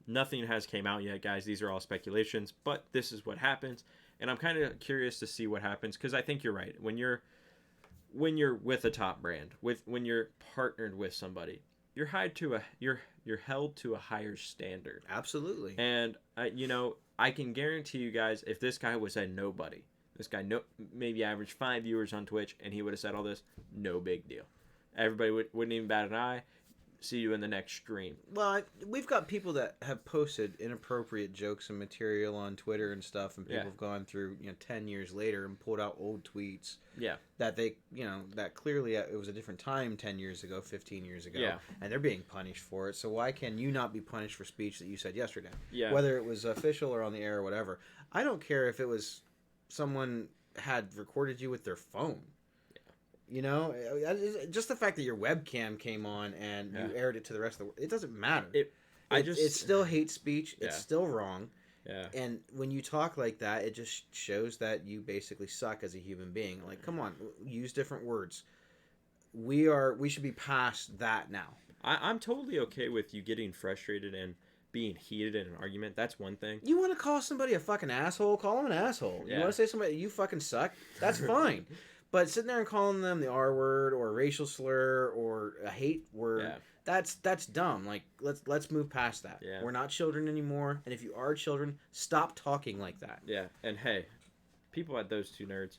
Nothing has came out yet, guys. These are all speculations, but this is what happens, and I'm kind of curious to see what happens because I think you're right. When you're with a top brand, when you're partnered with somebody, you're held to a higher standard. Absolutely. And I can guarantee you guys, if this guy was a nobody, this guy maybe averaged 5 viewers on Twitch, and he would have said all this, no big deal. Everybody wouldn't even bat an eye. See you in the next stream. Well, we've got people that have posted inappropriate jokes and material on Twitter and stuff, and people have gone through 10 years later and pulled out old tweets. Yeah. That they that clearly it was a different time 10 years ago, 15 years ago. Yeah. And they're being punished for it. So why can you not be punished for speech that you said yesterday? Yeah. Whether it was official or on the air or whatever. I don't care if it was someone had recorded you with their phone. Just the fact that your webcam came on and you aired it to the rest of the world, it doesn't matter. It's still hate speech. It's still wrong. Yeah. And when you talk like that, it just shows that you basically suck as a human being. Like, come on, use different words. We should be past that now. I'm totally okay with you getting frustrated and being heated in an argument. That's one thing. You want to call somebody a fucking asshole? Call them an asshole. Yeah. You want to say somebody, you fucking suck? That's fine. But sitting there and calling them the R word or a racial slur or a hate word, that's dumb. Like, let's move past that. Yeah. We're not children anymore, and if you are children, stop talking like that. Yeah, and hey, people at Those Two Nerds,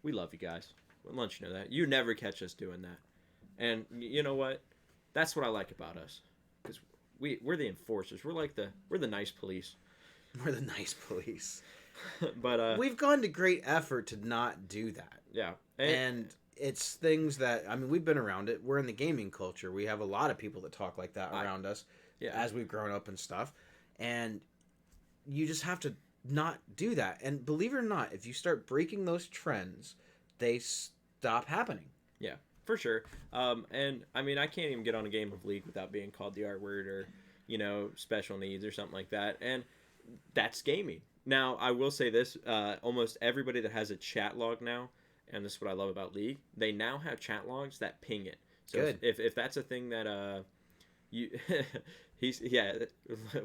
we love you guys. We'll let you know that. You never catch us doing that. And you know what? That's what I like about us. Because we're the enforcers. We're the nice police. We're the nice police. But we've gone to great effort to not do that. Yeah. And it's things that, we've been around it. We're in the gaming culture. We have a lot of people that talk like that around us as we've grown up and stuff. And you just have to not do that. And believe it or not, if you start breaking those trends, they stop happening. Yeah, for sure. And I can't even get on a game of League without being called the R word or, special needs or something like that. And that's gaming. Now, I will say this, almost everybody that has a chat log now, and this is what I love about League, they now have chat logs that ping it. So good. If that's a thing that you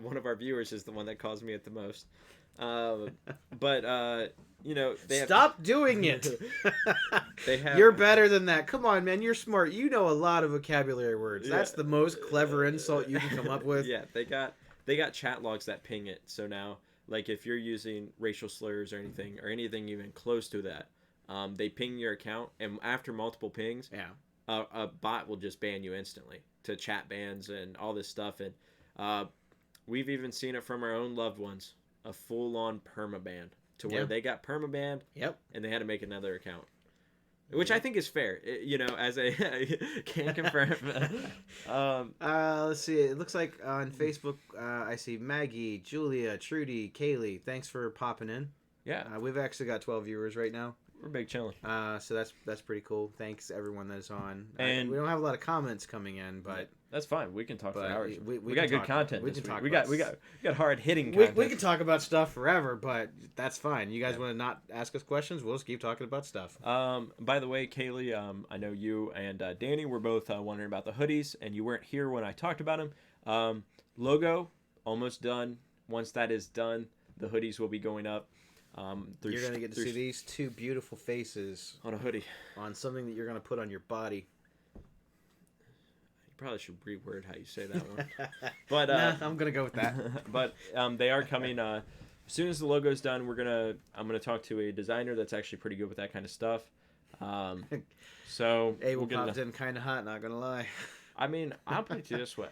one of our viewers is the one that calls me it the most. They stop doing it. You're better than that. Come on, man, you're smart. You know a lot of vocabulary words. That's the most clever insult you can come up with. Yeah, they got chat logs that ping it. So now, like, if you're using racial slurs or anything even close to that, they ping your account, and after multiple pings, a bot will just ban you instantly to chat bans and all this stuff. And we've even seen it from our own loved ones, a full-on permaban to where they got permabanned, and they had to make another account. Which I think is fair, as a can't confirm. Let's see. It looks like on Facebook, I see Maggie, Julia, Trudy, Kaylee. Thanks for popping in. Yeah, we've actually got 12 viewers right now. We're big chilling. So that's pretty cool. Thanks everyone that's on. And we don't have a lot of comments coming in, but that's fine. We can talk for hours. We got good content. We got hard hitting content. We can talk about stuff forever, but that's fine. You guys want to not ask us questions? We'll just keep talking about stuff. By the way, Kaylee, I know you and Danny were both wondering about the hoodies, and you weren't here when I talked about them. Logo almost done. Once that is done, the hoodies will be going up. You're going to get to see these two beautiful faces on a hoodie, on something that you're going to put on your body. You probably should reword how you say that one. But I'm going to go with that. But they are coming as soon as the logo's done. I'm going to talk to a designer that's actually pretty good with that kind of stuff. So Abel popped in kind of hot, not going to lie. I'll put it to you this way.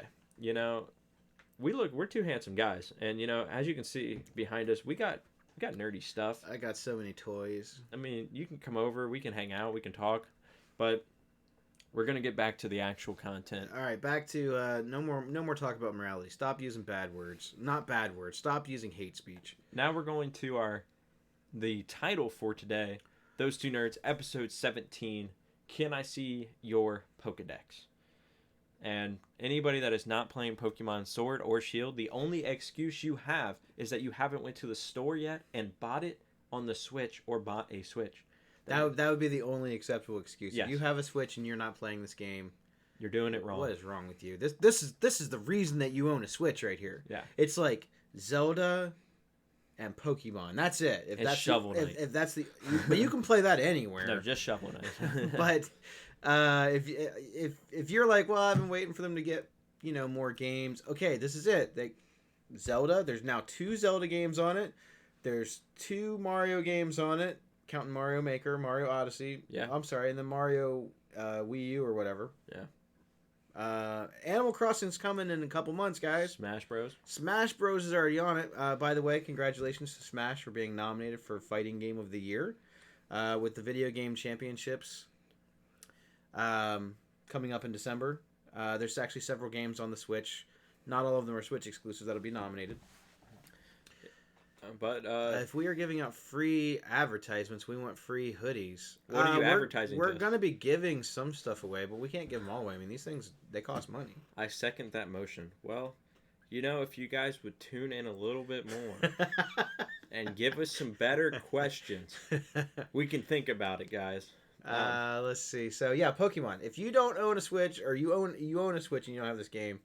We're two handsome guys, and as you can see behind us, we got nerdy stuff. I got so many toys. You can come over, we can hang out, we can talk, but we're gonna get back to the actual content. All right, back to no more talk about morality. Stop using bad words. Not bad words. Stop using hate speech. Now we're going to the title for today. Those Two Nerds, episode 17, can I see your Pokedex? And anybody that is not playing Pokemon Sword or Shield, the only excuse you have is that you haven't went to the store yet and bought it on the Switch or bought a Switch. That would be the only acceptable excuse. Yes. If you have a Switch and you're not playing this game, you're doing it wrong. What is wrong with you? This is the reason that you own a Switch right here. Yeah. It's like Zelda and Pokemon. That's it. If that's Shovel Knight. If that's but you can play that anywhere. No, just Shovel Knight. But if you're like, well, I've been waiting for them to get more games. Okay, this is it. Zelda. There's now 2 Zelda games on it. There's 2 Mario games on it, counting Mario Maker, Mario Odyssey. Yeah. I'm sorry, and then Mario Wii U or whatever. Yeah. Animal Crossing's coming in a couple months, guys. Smash Bros. Smash Bros is already on it. By the way, congratulations to Smash for being nominated for Fighting Game of the Year with the Video Game Championships coming up in December. There's actually several games on the Switch. Not all of them are Switch exclusives that'll be nominated. But if we are giving out free advertisements, we want free hoodies. What are you advertising? We're going to be giving some stuff away, but we can't give them all away. I mean, these things, they cost money. I second that motion. Well, if you guys would tune in a little bit more and give us some better questions, we can think about it, guys. Let's see. So yeah, Pokemon. If you don't own a Switch, or you own a Switch and you don't have this game,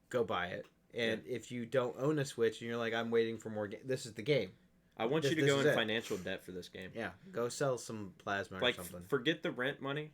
go buy it. And if you don't own a Switch and you're like, I'm waiting for more this is the game. I want you to go in financial debt for this game. Yeah, go sell some plasma or something. Forget the rent money.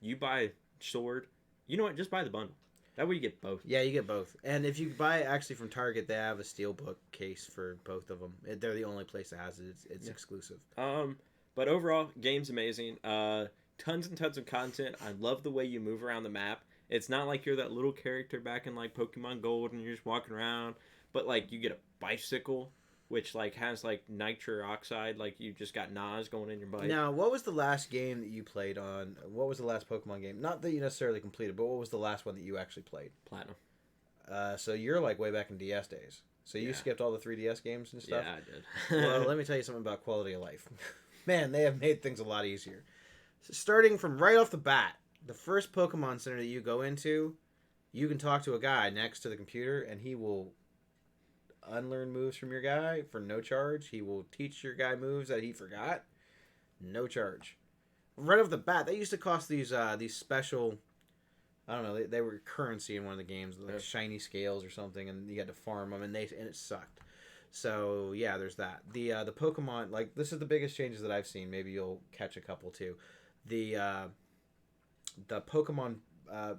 You buy Sword. You know what? Just buy the bundle. That way you get both. Yeah, you get both. And if you buy it actually from Target, they have a steelbook case for both of them. They're the only place that has it. It's exclusive. But overall, game's amazing. Tons and tons of content. I love the way you move around the map. It's not like you're that little character back in like Pokemon Gold and you're just walking around, but like you get a bicycle, which like has like nitro oxide, like you just got Nas going in your bike. Now, what was the last game that you played on? What was the last Pokemon game? Not that you necessarily completed, but what was the last one that you actually played? Platinum. So you're like way back in DS days. So you skipped all the 3DS games and stuff? Yeah, I did. Well, let me tell you something about quality of life. Man, they have made things a lot easier. So starting from right off the bat, the first Pokemon Center that you go into, you can talk to a guy next to the computer, and he will unlearn moves from your guy for no charge. He will teach your guy moves that he forgot, no charge. Right off the bat, they used to cost these special, I don't know, they were currency in one of the games, like shiny scales or something, and you had to farm them, and it sucked. So yeah, there's that. The Pokemon, like, this is the biggest changes that I've seen. Maybe you'll catch a couple too. The Pokemon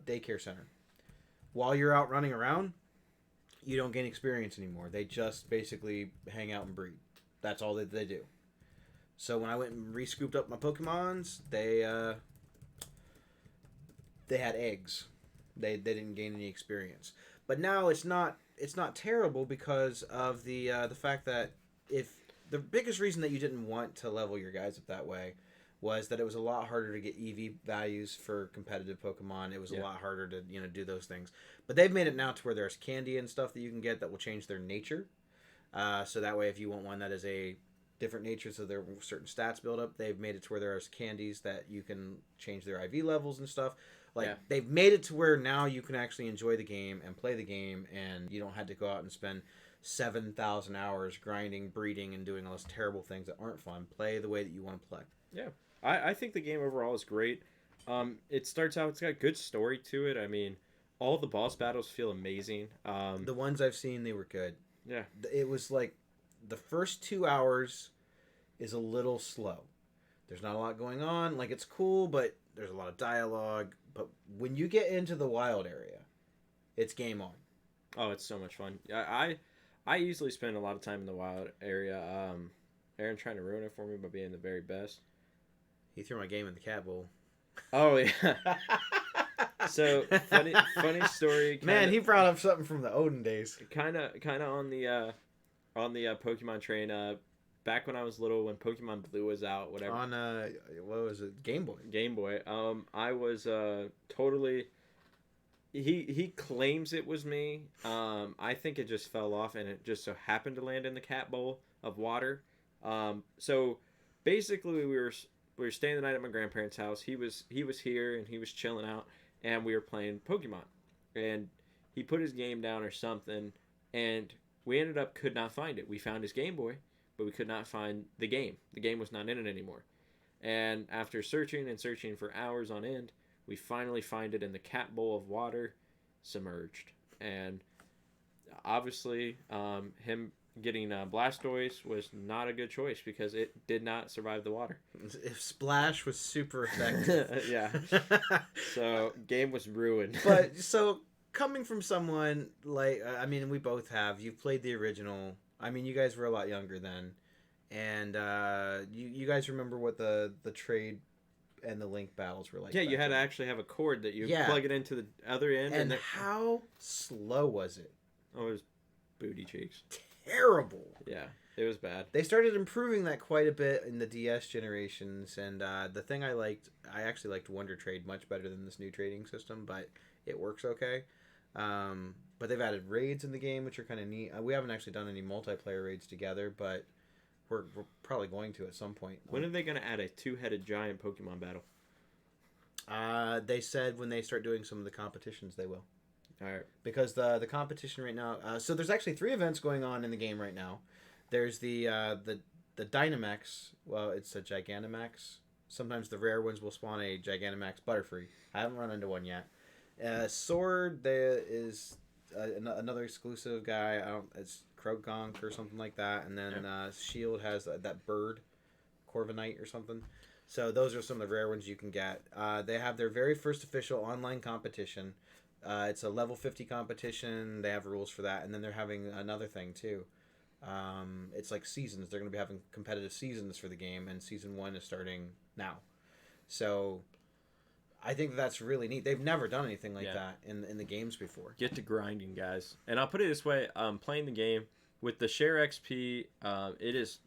daycare center. While you're out running around, you don't gain experience anymore. They just basically hang out and breed. That's all that they do. So when I went and re-scooped up my Pokemons, they had eggs. They didn't gain any experience. But now it's not terrible because of the fact that if the biggest reason that you didn't want to level your guys up that way was that it was a lot harder to get EV values for competitive Pokemon. It was a lot harder to do those things. But they've made it now to where there's candy and stuff that you can get that will change their nature. So that way, if you want one that is a different nature, so their certain stats build up, they've made it to where there's candies that you can change their IV levels and stuff. They've made it to where now you can actually enjoy the game and play the game, and you don't have to go out and spend 7,000 hours grinding, breeding, and doing all those terrible things that aren't fun. Play the way that you want to play. Yeah. I think the game overall is great. It starts out, it's got a good story to it. I mean, all the boss battles feel amazing. The ones I've seen, they were good. Yeah. It was like the first 2 hours is a little slow. There's not a lot going on. Like, it's cool, but there's a lot of dialogue. But when you get into the wild area, it's game on. Oh, it's so much fun. I easily spend a lot of time in the wild area. Aaron trying to ruin it for me by being the very best. He threw my game in the cat bowl. Oh, yeah. So, funny story. Man, he brought up something from the Odin days. Kind of on the Pokemon train. Back when I was little, when Pokemon Blue was out, whatever. On, what was it? Game Boy. Game Boy. I was totally... He claims it was me. I think it just fell off, and it just so happened to land in the cat bowl of water. So, basically, we were staying the night at my grandparents' house. He was here and he was chilling out, and we were playing Pokemon, and he put his game down or something, and we ended up could not find it. We found his Game Boy, but we could not find the game. The game was not in it anymore. And after searching and searching for hours on end, we finally find it in the cat bowl of water, submerged. And obviously, him getting Blastoise was not a good choice because it did not survive the water. If Splash was super effective. Yeah. So, game was ruined. But, so, coming from someone like, I mean, we both have. You've played the original. I mean, you guys were a lot younger then. And you guys remember what the trade and the link battles were like? Yeah, you had to actually have a cord that you plug it into the other end. And how slow was it? Oh, it was booty cheeks. Terrible. Yeah, it was bad. They started improving that quite a bit in the DS generations, and the thing I actually liked Wonder Trade much better than this new trading system, but it works okay. But they've added raids in the game, which are kind of neat. We haven't actually done any multiplayer raids together, but we're probably going to at some point. When are they going to add a two-headed giant Pokemon battle? They said when they start doing some of the competitions, they will. All right. Because the competition right now... so there's actually 3 events going on in the game right now. There's the Dynamax. Well, it's a Gigantamax. Sometimes the rare ones will spawn a Gigantamax Butterfree. I haven't run into one yet. Sword, there is another exclusive guy. It's Croagunk or something like that. And then Shield has that bird, Corviknight or something. So those are some of the rare ones you can get. They have their very first official online competition. It's a level 50 competition. They have rules for that. And then they're having another thing too. It's like seasons. They're going to be having competitive seasons for the game. And season 1 is starting now. So I think that's really neat. They've never done anything like that in the games before. Get to grinding, guys. And I'll put it this way. Playing the game with the Share XP, it is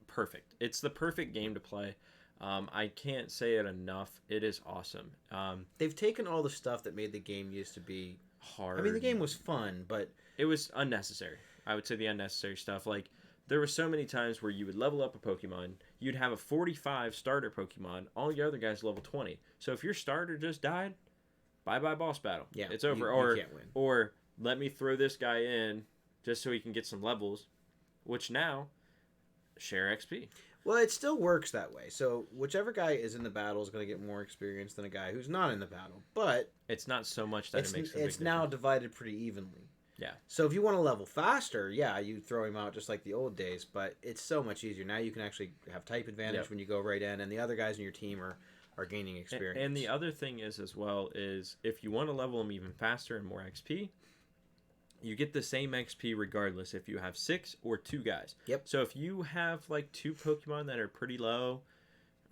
perfect. It's the perfect game to play. I can't say it enough. It is awesome. They've taken all the stuff that made the game used to be hard. I mean, the game was fun, but it was unnecessary. I would say the unnecessary stuff. Like, there were so many times where you would level up a Pokemon. You'd have a 45 starter Pokemon. All your other guys level 20. So if your starter just died, bye-bye boss battle. Yeah, it's over. You can't win. Or let me throw this guy in just so he can get some levels, which now, Share XP. Well, it still works that way. So whichever guy is in the battle is going to get more experience than a guy who's not in the battle. But it's not so much that it makes a big difference. It's now divided pretty evenly. Yeah. So if you want to level faster, you throw him out just like the old days. But it's so much easier. Now you can actually have type advantage when you go right in. And the other guys in your team are gaining experience. And the other thing is as well is if you want to level them even faster and more XP, you get the same XP regardless if you have 6 or 2 guys. Yep. So if you have like 2 Pokemon that are pretty low,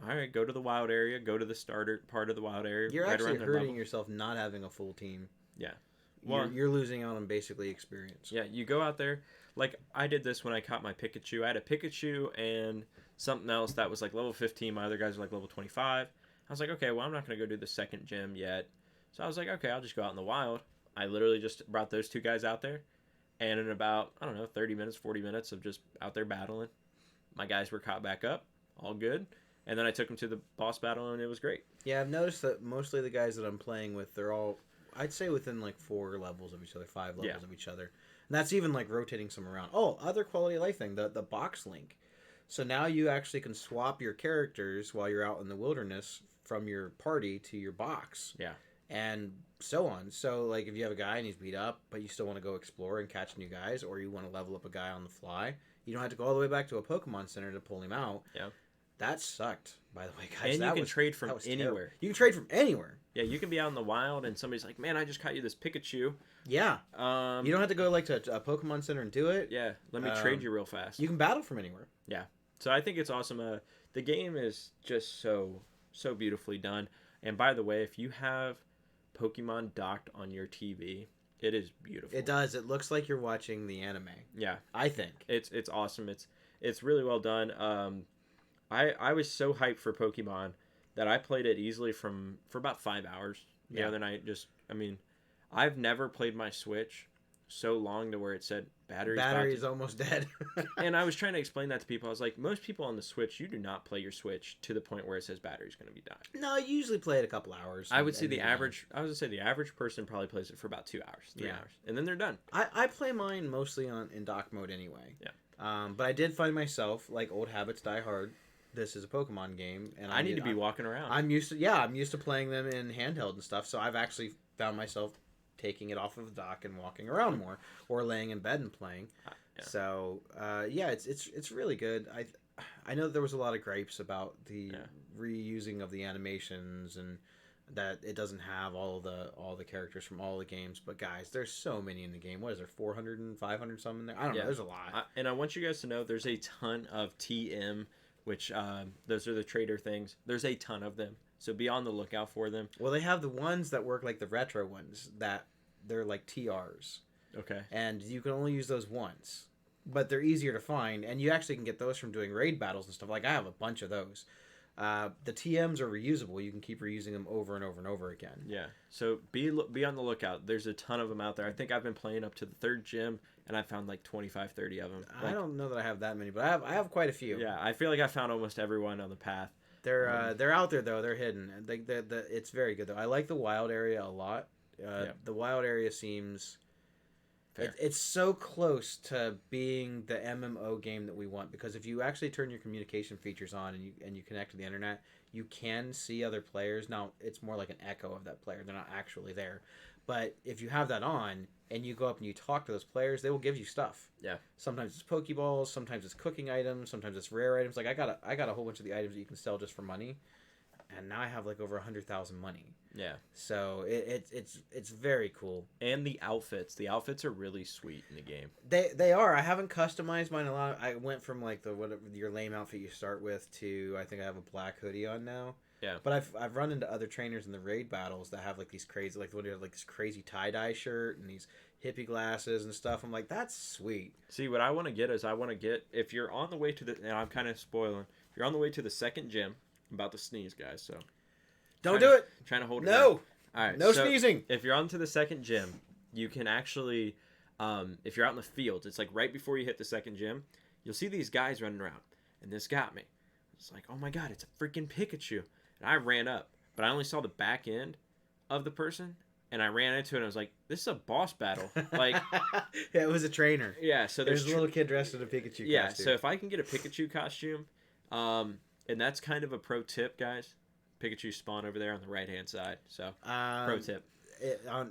all right, go to the wild area, go to the starter part of the wild area. You're actually hurting yourself not having a full team. Yeah. Well, you're losing out on basically experience. Yeah, you go out there. Like, I did this when I caught my Pikachu. I had a Pikachu and something else that was like level 15. My other guys were like level 25. I was like, okay, well, I'm not going to go do the second gym yet. So I was like, okay, I'll just go out in the wild. I literally just brought those 2 guys out there, and in about, 30 minutes, 40 minutes of just out there battling, my guys were caught back up, all good, and then I took them to the boss battle, and it was great. Yeah, I've noticed that mostly the guys that I'm playing with, they're all, I'd say within like 4 levels of each other, 5 levels of each other, and that's even like rotating some around. Oh, other quality of life thing, the box link. So now you actually can swap your characters while you're out in the wilderness from your party to your box. Yeah. And so on. So, like, if you have a guy and he's beat up, but you still want to go explore and catch new guys, or you want to level up a guy on the fly, you don't have to go all the way back to a Pokemon Center to pull him out. Yeah. That sucked, by the way, guys. And you can trade from anywhere. Terrible. You can trade from anywhere. Yeah, you can be out in the wild, and somebody's like, man, I just caught you this Pikachu. Yeah. You don't have to go, like, to a Pokemon Center and do it. Yeah, let me trade you real fast. You can battle from anywhere. Yeah. So I think it's awesome. The game is just so beautifully done. And by the way, if you have Pokemon docked on your TV, it is beautiful. It does. It looks like you're watching the anime. Yeah, I think it's awesome. It's really well done. I was so hyped for Pokemon that I played it easily for about 5 hours the other night. I've never played my Switch so long to where it said battery's almost dead. And I was trying to explain that to people. I was like, most people on the Switch, you do not play your Switch to the point where it says battery's going to be dying. No, I usually play it a couple hours. I would say the average person probably plays it for about 2 hours, 3 hours, and then they're done. I play mine mostly in dock mode anyway. Yeah. But I did find myself, like old habits die hard. This is a Pokemon game, and I need to be walking around. I'm used to playing them in handheld and stuff. So I've actually found myself taking it off of the dock and walking around more, or laying in bed and playing. Yeah. So it's really good. I know that there was a lot of gripes about the reusing of the animations and that it doesn't have all the characters from all the games. But guys, there's so many in the game. What is there, 400 and 500 some in there? I don't know. There's a lot. And I want you guys to know there's a ton of TM, which those are the trader things. There's a ton of them. So be on the lookout for them. Well, they have the ones that work like the retro ones that they're like TRs. Okay. And you can only use those once. But they're easier to find, and you actually can get those from doing raid battles and stuff. Like, I have a bunch of those. The TMs are reusable. You can keep reusing them over and over and over again. Yeah. So be on the lookout. There's a ton of them out there. I think I've been playing up to the 3rd gym, and I found like 25, 30 of them. I don't know that I have that many, but I have quite a few. Yeah, I feel like I found almost everyone on the path. They're out there, though. They're hidden. It's very good, though. I like the wild area a lot. The wild area seems... It's so close to being the MMO game that we want, because if you actually turn your communication features on and you connect to the internet, you can see other players. Now, it's more like an echo of that player. They're not actually there. But if you have that on and you go up and you talk to those players, they will give you stuff. Yeah. Sometimes it's Pokeballs, sometimes it's cooking items, sometimes it's rare items. Like I got a whole bunch of the items that you can sell just for money. And now I have like over 100,000 money. Yeah. So it's very cool. And the outfits are really sweet in the game. They are. I haven't customized mine a lot. I went from like your lame outfit you start with to I think I have a black hoodie on now. Yeah. But I've run into other trainers in the raid battles that have like these crazy, like the one who have like this crazy tie-dye shirt and these hippie glasses and stuff. I'm like, that's sweet. See, what I want to get is if you're on the way to and I'm kind of spoiling, if you're on the way to the 2nd gym. I'm about to sneeze, guys, so... Don't do it! Trying to hold it No! All right, no sneezing! If you're on to the 2nd gym, you can actually... if you're out in the fields, it's like right before you hit the 2nd gym, you'll see these guys running around. And this got me. It's like, oh my god, it's a freaking Pikachu. And I ran up, but I only saw the back end of the person, and I ran into it, and I was like, this is a boss battle. Like... yeah, it was a trainer. Yeah, so there's a little kid dressed in a Pikachu costume. Yeah, so if I can get a Pikachu costume... and that's kind of a pro tip, guys. Pikachu spawn over there on the right-hand side. So, pro tip.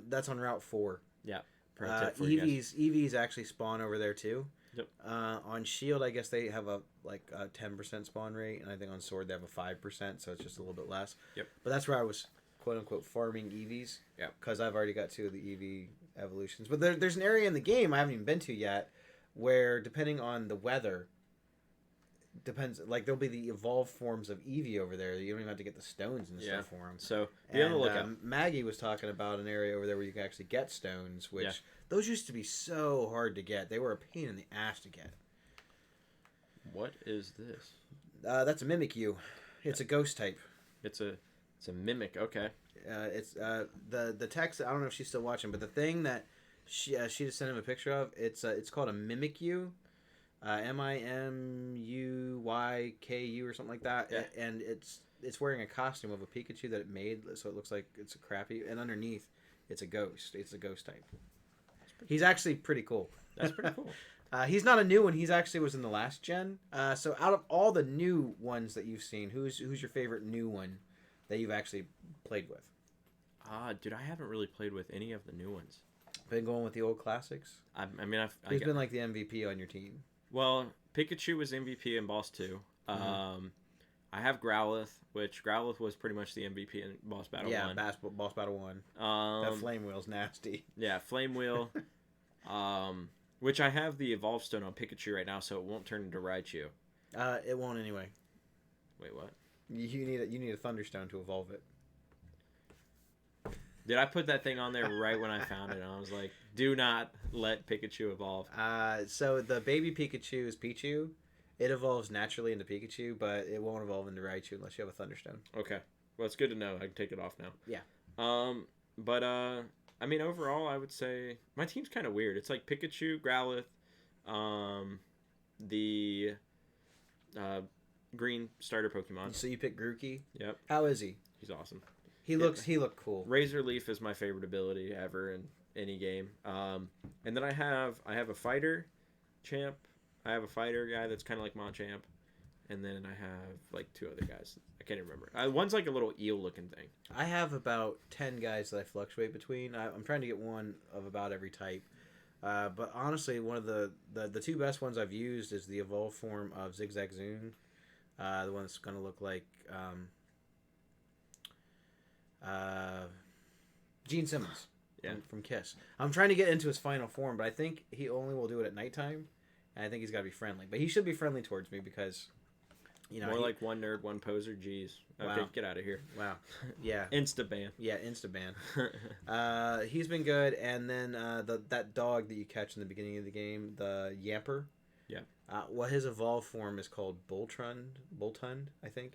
That's on Route 4. Yeah, pro tip for you guys. EVs actually spawn over there, too. Yep. On Shield, I guess they have a 10% spawn rate, and I think on Sword they have a 5%, so it's just a little bit less. Yep. But that's where I was, quote-unquote, farming EVs. Yeah. Because I've already got 2 of the EV evolutions. But there's an area in the game I haven't even been to yet where, depending on the weather... Depends, like there'll be the evolved forms of Eevee over there. You don't even have to get the stones and stuff for them. So be on the lookout. Maggie was talking about an area over there where you can actually get stones, which those used to be so hard to get. They were a pain in the ass to get. What is this? That's a Mimikyu. It's a ghost type. It's a Mimic. Okay. It's the text. I don't know if she's still watching, but the thing that she just sent him a picture of. It's called a Mimikyu. Mimuyku or something like that, and it's wearing a costume of a Pikachu that it made, so it looks like it's a crappy. And underneath, it's a ghost. It's a ghost type. He's actually pretty cool. That's pretty cool. He's not a new one. He's actually was in the last gen. So out of all the new ones that you've seen, who's your favorite new one that you've actually played with? Dude, I haven't really played with any of the new ones. Been going with the old classics. Who's been like the MVP on your team? Well, Pikachu was MVP in Boss 2. I have Growlithe, which Growlithe was pretty much the MVP in Boss Battle 1. Yeah, Boss Battle 1. That Flame Wheel's nasty. Yeah, Flame Wheel. Which I have the Evolve Stone on Pikachu right now, so it won't turn into Raichu. It won't anyway. Wait, what? You need a Thunderstone to evolve it. Did I put that thing on there right when I found it? And I was like, do not let Pikachu evolve. So the baby Pikachu is Pichu. It evolves naturally into Pikachu, but it won't evolve into Raichu unless you have a Thunderstone. Okay. Well, it's good to know. I can take it off now. Yeah. But I mean, overall, I would say my team's kind of weird. It's like Pikachu, Growlithe, the green starter Pokemon. So you pick Grookey? Yep. How is he? He's awesome. He looked cool. Razor Leaf is my favorite ability ever in any game. And then I have a fighter champ. I have a fighter guy that's kind of like Machamp. And then I have like 2 other guys. I can't even remember. One's like a little eel looking thing. I have about 10 guys that I fluctuate between. I'm trying to get one of about every type. But honestly, one of the 2 best ones I've used is the evolved form of Zigzagoon. The one that's going to look like Gene Simmons from Kiss. I'm trying to get into his final form, but I think he only will do it at nighttime. And I think he's got to be friendly. But he should be friendly towards me because... More like one nerd, one poser. Jeez. Okay, get out of here. Wow. Yeah. Insta-ban. Yeah, insta-ban. He's been good. And then that dog that you catch in the beginning of the game, the Yamper. Yeah. His evolved form is called Boltund, I think.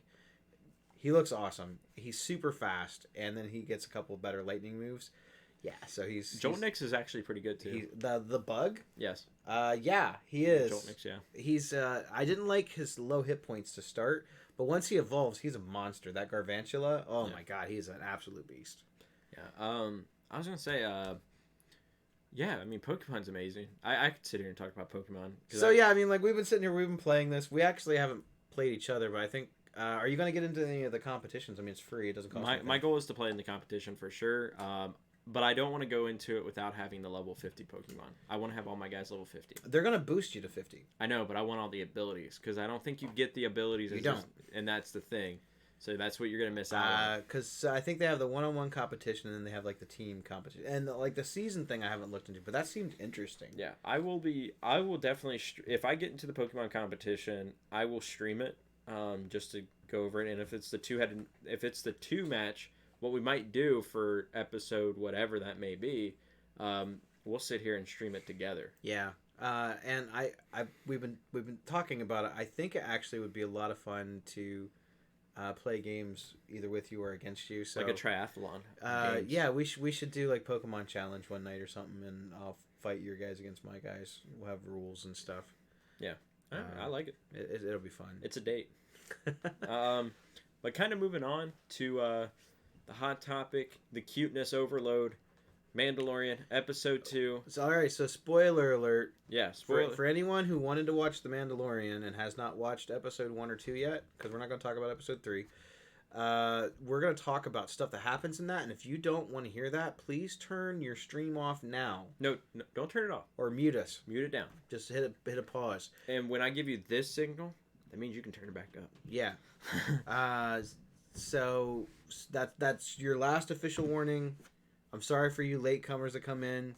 He looks awesome. He's super fast, and then he gets a couple better lightning moves. Yeah, so Jolnix is actually pretty good too. The bug? Yes. Yeah, he is. Jolnix, yeah. He's I didn't like his low hit points to start, but once he evolves, he's a monster. That Garvantula, my god, he's an absolute beast. Yeah. I was gonna say, yeah, I mean, Pokemon's amazing. I could sit here and talk about Pokemon. So yeah, I mean, like we've been sitting here, we've been playing this. We actually haven't played each other, but I think. Are you going to get into any of the competitions? I mean, it's free. It doesn't cost anything. My goal is to play in the competition for sure. But I don't want to go into it without having the level 50 Pokemon. I want to have all my guys level 50. They're going to boost you to 50. I know, but I want all the abilities because I don't think you get the abilities. You don't. And that's the thing. So that's what you're going to miss out on. Because I think they have the one-on-one competition and then they have like the team competition. And like the season thing I haven't looked into, but that seemed interesting. Yeah, I will definitely, if I get into the Pokemon competition, I will stream it just to go over it. And if it's the 2 match, what we might do for episode whatever that may be, we'll sit here and stream it together. Yeah, and we've been talking about it. I think it actually would be a lot of fun to play games either with you or against you. So like a triathlon. Yeah, we should do like Pokemon Challenge one night or something, and I'll fight your guys against my guys. We'll have rules and stuff. Yeah, I like it. It'll be fun. It's a date. But kind of moving on to the hot topic, the cuteness overload, Mandalorian episode 2. So all right, so spoiler alert. Yeah, spoiler for anyone who wanted to watch the Mandalorian and has not watched episode 1 or 2 yet, because we're not going to talk about episode 3. We're going to talk about stuff that happens in that, and if you don't want to hear that, please turn your stream off now. No, don't turn it off. Or mute us. Mute it down. Just hit a pause. And when I give you this signal, that means you can turn it back up. Yeah. So that's your last official warning. I'm sorry for you latecomers that come in.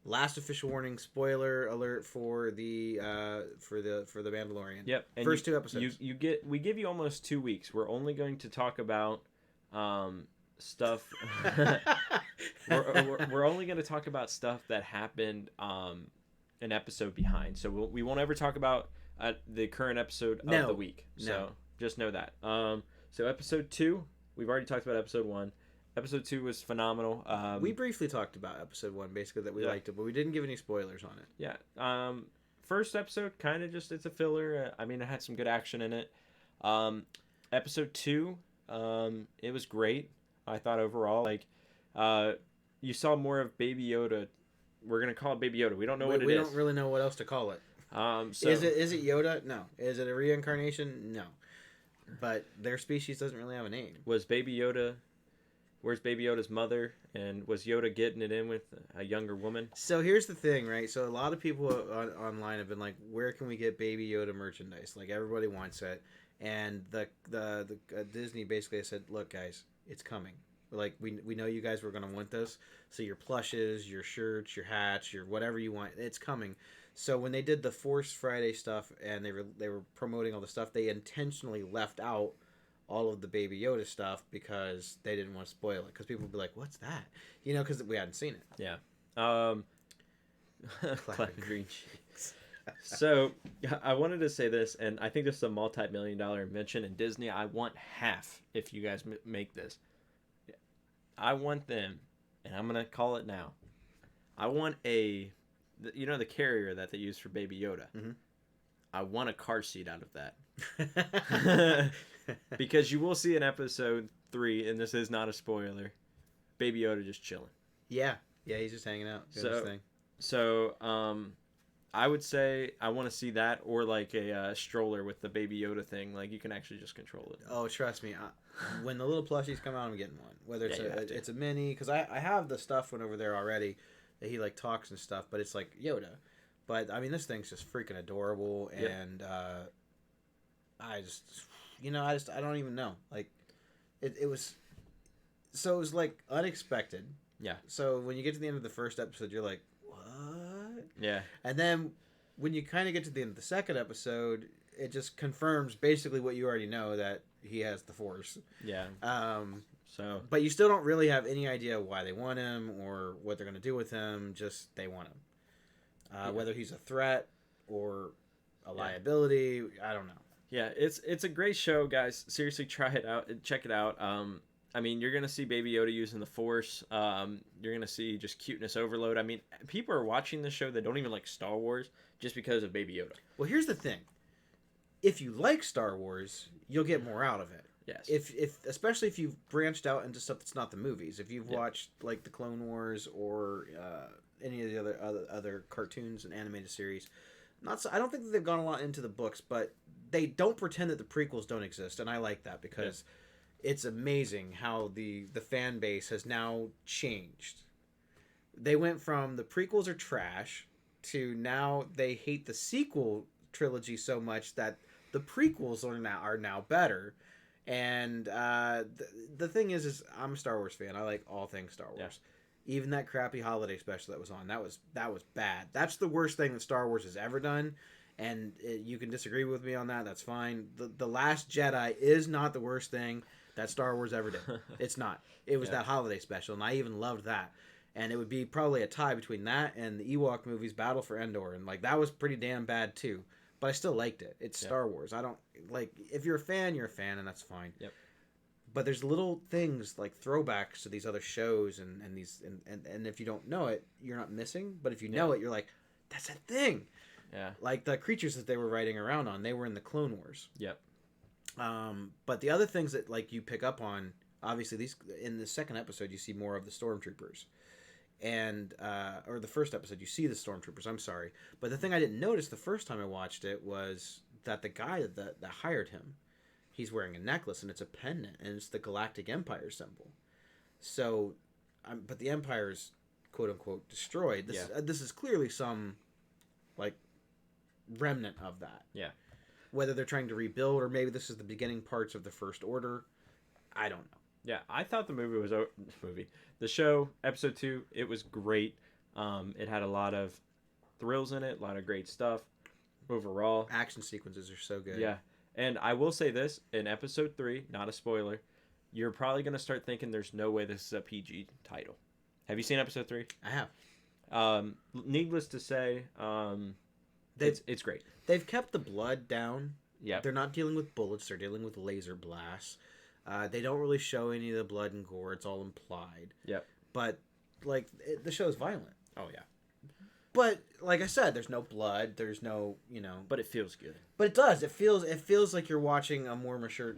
Last official warning. Spoiler alert for the Mandalorian. Yep. And First 2 episodes. We give you almost 2 weeks. We're only going to talk about stuff. we're only going to talk about stuff that happened an episode behind. So we won't ever talk about the current episode of the week. So just know that. So episode 2, we've already talked about episode 1. Episode 2 was phenomenal. We briefly talked about episode 1, basically, that we liked it, but we didn't give any spoilers on it. Yeah. First episode, kind of just, it's a filler. I mean, it had some good action in it. Episode 2, it was great. I thought overall, like, you saw more of Baby Yoda. We're going to call it Baby Yoda. We don't know what it is. We don't really know what else to call it. So, is it Yoda? No. Is it a reincarnation? No. But their species doesn't really have a name. Where's Baby Yoda's mother? And was Yoda getting it in with a younger woman? So here's the thing, right? So a lot of people online have been like, where can we get Baby Yoda merchandise? Like, everybody wants it. And the Disney basically said, look, guys, it's coming. Like, we know you guys were going to want this. So your plushes, your shirts, your hats, your whatever you want, it's coming. So when they did the Force Friday stuff and they were promoting all the stuff, they intentionally left out all of the Baby Yoda stuff because they didn't want to spoil it. Because people would be like, what's that? You know, because we hadn't seen it. Yeah. Clapping green cheeks. So I wanted to say this, and I think this is a multi-million-dollar invention in Disney. I want half if you guys make this. I want them and I'm gonna call it now. I want the carrier that they use for Baby Yoda. Mm-hmm. I want a car seat out of that. Because you will see in episode 3, and this is not a spoiler, Baby Yoda just chilling. Yeah, he's just hanging out. So, I would say I want to see that, or like a stroller with the Baby Yoda thing. Like you can actually just control it. Oh, trust me, when the little plushies come out, I'm getting one. Whether it's a mini, because I have the stuffed one over there already that he like talks and stuff, but it's like Yoda. But I mean, this thing's just freaking adorable, and I don't even know. Like, it was like unexpected. Yeah. So when you get to the end of the first episode, you're like, what? Yeah. And then when you kind of get to the end of the second episode, it just confirms basically what you already know, that he has the Force. Yeah. But you still don't really have any idea why they want him or what they're going to do with him. Just they want him. Whether he's a threat or a liability, I don't know. Yeah, it's a great show, guys. Seriously, try it out. Check it out. I mean, you're going to see Baby Yoda using the Force. You're going to see just cuteness overload. I mean, people are watching this show that don't even like Star Wars just because of Baby Yoda. Well, here's the thing. If you like Star Wars, you'll get more out of it. Yes. Especially if you've branched out into stuff that's not the movies. If you've watched like the Clone Wars or any of the other cartoons and animated series, I don't think that they've gone a lot into the books, but they don't pretend that the prequels don't exist, and I like that because it's amazing how the fan base has now changed. They went from the prequels are trash to now they hate the sequel trilogy so much that the prequels are now better. And the thing is I'm a Star Wars fan. I like all things Star Wars. Yeah. Even that crappy holiday special that was on, that was bad. That's the worst thing that Star Wars has ever done. And you can disagree with me on that. That's fine. The Last Jedi is not the worst thing that Star Wars ever did. It's not. It was that holiday special, and I even loved that. And it would be probably a tie between that and the Ewok movies, Battle for Endor, and like that was pretty damn bad too. But I still liked it. It's Star Wars. I don't like, if you're a fan, and that's fine. Yep. But there's little things like throwbacks to these other shows, and these and if you don't know it, you're not missing. But if you know it, you're like, that's a thing. Yeah. Like the creatures that they were riding around on, they were in the Clone Wars. Yep. But the other things that like you pick up on, obviously these in the second episode you see more of the stormtroopers, and or the first episode you see the stormtroopers. I'm sorry, but the thing I didn't notice the first time I watched it was that the guy that hired him, he's wearing a necklace and it's a pendant and it's the Galactic Empire symbol. So, but the Empire's quote unquote destroyed. This is clearly some like remnant of that. Yeah. Whether they're trying to rebuild or maybe this is the beginning parts of the First Order, I don't know. Yeah, I thought the show, episode 2, it was great. It had a lot of thrills in it, a lot of great stuff overall. Action sequences are so good. Yeah, and I will say this, in episode 3, not a spoiler, you're probably going to start thinking there's no way this is a PG title. Have you seen episode 3? I have. Needless to say, it's great. They've kept the blood down. Yeah. They're not dealing with bullets. They're dealing with laser blasts. They don't really show any of the blood and gore. It's all implied. Yep. But, like, the show's violent. Oh, yeah. But, like I said, there's no blood. There's no, But it feels good. But it does. It feels like you're watching a more mature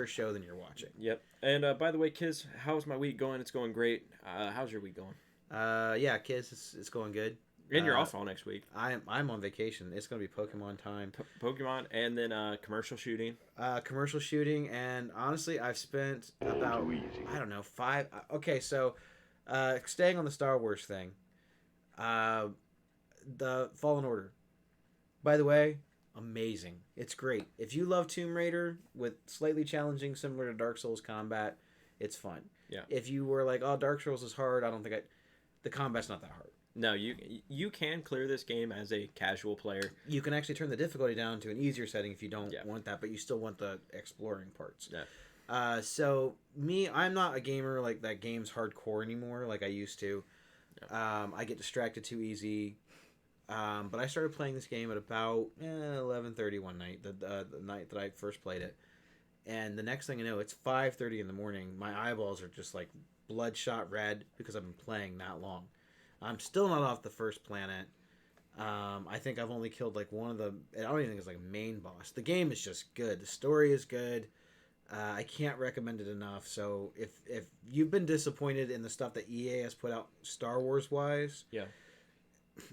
show than you're watching. Yep. And, by the way, kids, how's my week going? It's going great. How's your week going? Yeah, kids, it's going good. And you're off all next week. I'm on vacation. It's going to be Pokemon time. Pokemon, and then commercial shooting. Commercial shooting, and honestly, I've spent about, I don't know, 5... Okay, so, staying on the Star Wars thing, the Fallen Order. By the way, amazing. It's great. If you love Tomb Raider with slightly challenging, similar to Dark Souls combat, it's fun. Yeah. If you were like, oh, Dark Souls is hard, the combat's not that hard. No, you can clear this game as a casual player. You can actually turn the difficulty down to an easier setting if you don't want that, but you still want the exploring parts. Yeah. So I'm not a gamer like that game's hardcore anymore like I used to. Yeah. I get distracted too easy. But I started playing this game at about 11:30 one night, the night that I first played it. And the next thing I know, it's 5:30 in the morning. My eyeballs are just like bloodshot red because I've been playing that long. I'm still not off the first planet. I think I've only killed like one of the. I don't even think it's like a main boss. The game is just good. The story is good. I can't recommend it enough. So if you've been disappointed in the stuff that EA has put out Star Wars wise, yeah,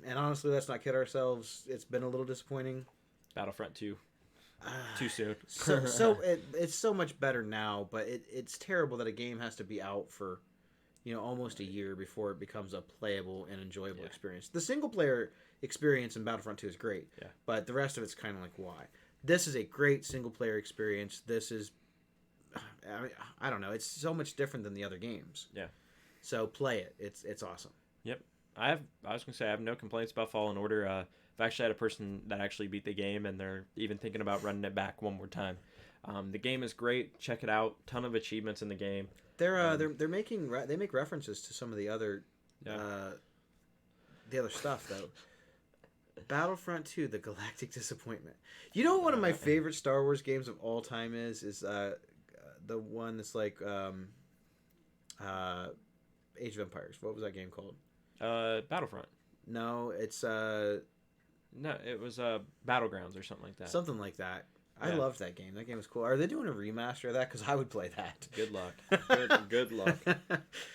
and honestly, let's not kid ourselves, it's been a little disappointing. Battlefront 2. Too soon. It's so much better now, but it's terrible that a game has to be out for, almost a year before it becomes a playable and enjoyable experience. The single player experience in Battlefront 2 is great, but the rest of it's kind of like, why? This is a great single player experience. This is, I don't know, it's so much different than the other games. Yeah. So play it. It's awesome. Yep. I was gonna say I have no complaints about Fallen Order. I've actually had a person that actually beat the game, and they're even thinking about running it back one more time. The game is great. Check it out. Ton of achievements in the game. They make references to some of the other stuff though. Battlefront 2, The Galactic Disappointment. You know what one of my favorite Star Wars games of all time is the one that's like Age of Empires. What was that game called? Battlefront. No, it's No, it was Battlegrounds or something like that. Something like that. I loved that game. That game was cool. Are they doing a remaster of that? Because I would play that. Good luck. Good luck.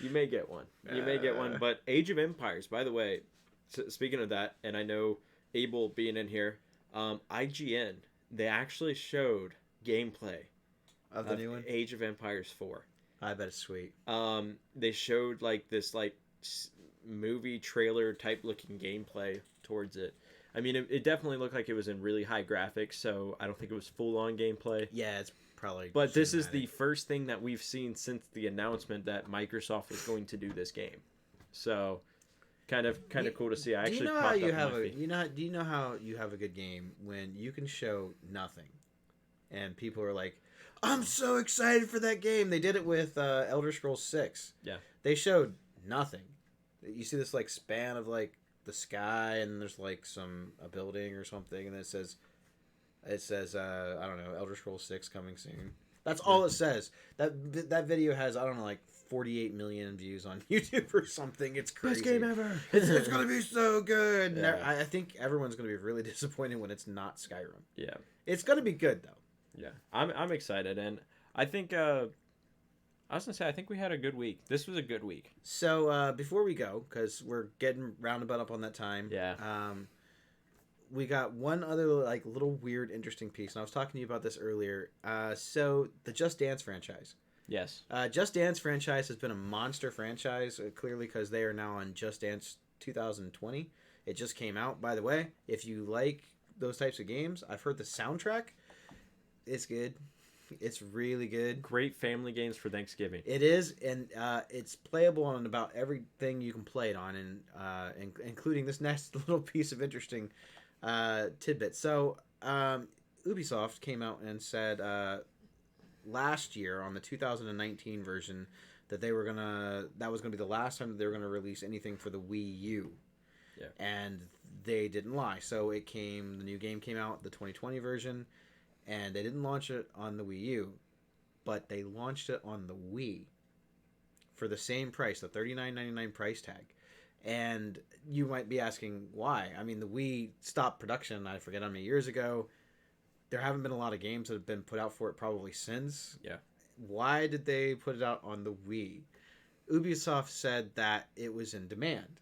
You may get one. But Age of Empires, by the way, speaking of that, and I know Abel being in here, IGN, they actually showed gameplay of the new one? Age of Empires 4. I bet it's sweet. They showed like this movie trailer type looking gameplay towards it. I mean, it definitely looked like it was in really high graphics, so I don't think it was full-on gameplay. Yeah, it's probably... But this is the first thing that we've seen since the announcement that Microsoft was going to do this game. So, kind of cool to see. I actually popped up on my feed. Do you know how you have a good game when you can show nothing? And people are like, I'm so excited for that game. They did it with Elder Scrolls 6. Yeah. They showed nothing. You see this span of the sky, and there's a building or something, and it says I don't know, Elder Scrolls 6 coming soon. That's all it says. That video has, I don't know, 48 million views on YouTube or something. It's crazy. Best game ever. It's gonna be so good. Yeah. I think everyone's gonna be really disappointed when it's not Skyrim. Yeah. It's gonna be good though. Yeah. I'm excited, and I think I was going to say, I think we had a good week. This was a good week. So, before we go, because we're getting roundabout up on that time. Yeah. We got one other, little weird, interesting piece. And I was talking to you about this earlier. So, the Just Dance franchise. Yes. Just Dance franchise has been a monster franchise, clearly because they are now on Just Dance 2020. It just came out, by the way. If you like those types of games, I've heard the soundtrack. It's good. It's really good. Great family games for Thanksgiving. It is, and it's playable on about everything you can play it on, and including this next little piece of interesting tidbit. So, Ubisoft came out and said last year on the 2019 version that that was gonna be the last time that they were gonna release anything for the Wii U. Yeah. And they didn't lie. So the new game came out, the 2020 version. And they didn't launch it on the Wii U, but they launched it on the Wii for the same price, the $39.99 price tag. And you might be asking why. I mean, the Wii stopped production, I forget how many years ago. There haven't been a lot of games that have been put out for it probably since. Yeah. Why did they put it out on the Wii? Ubisoft said that it was in demand.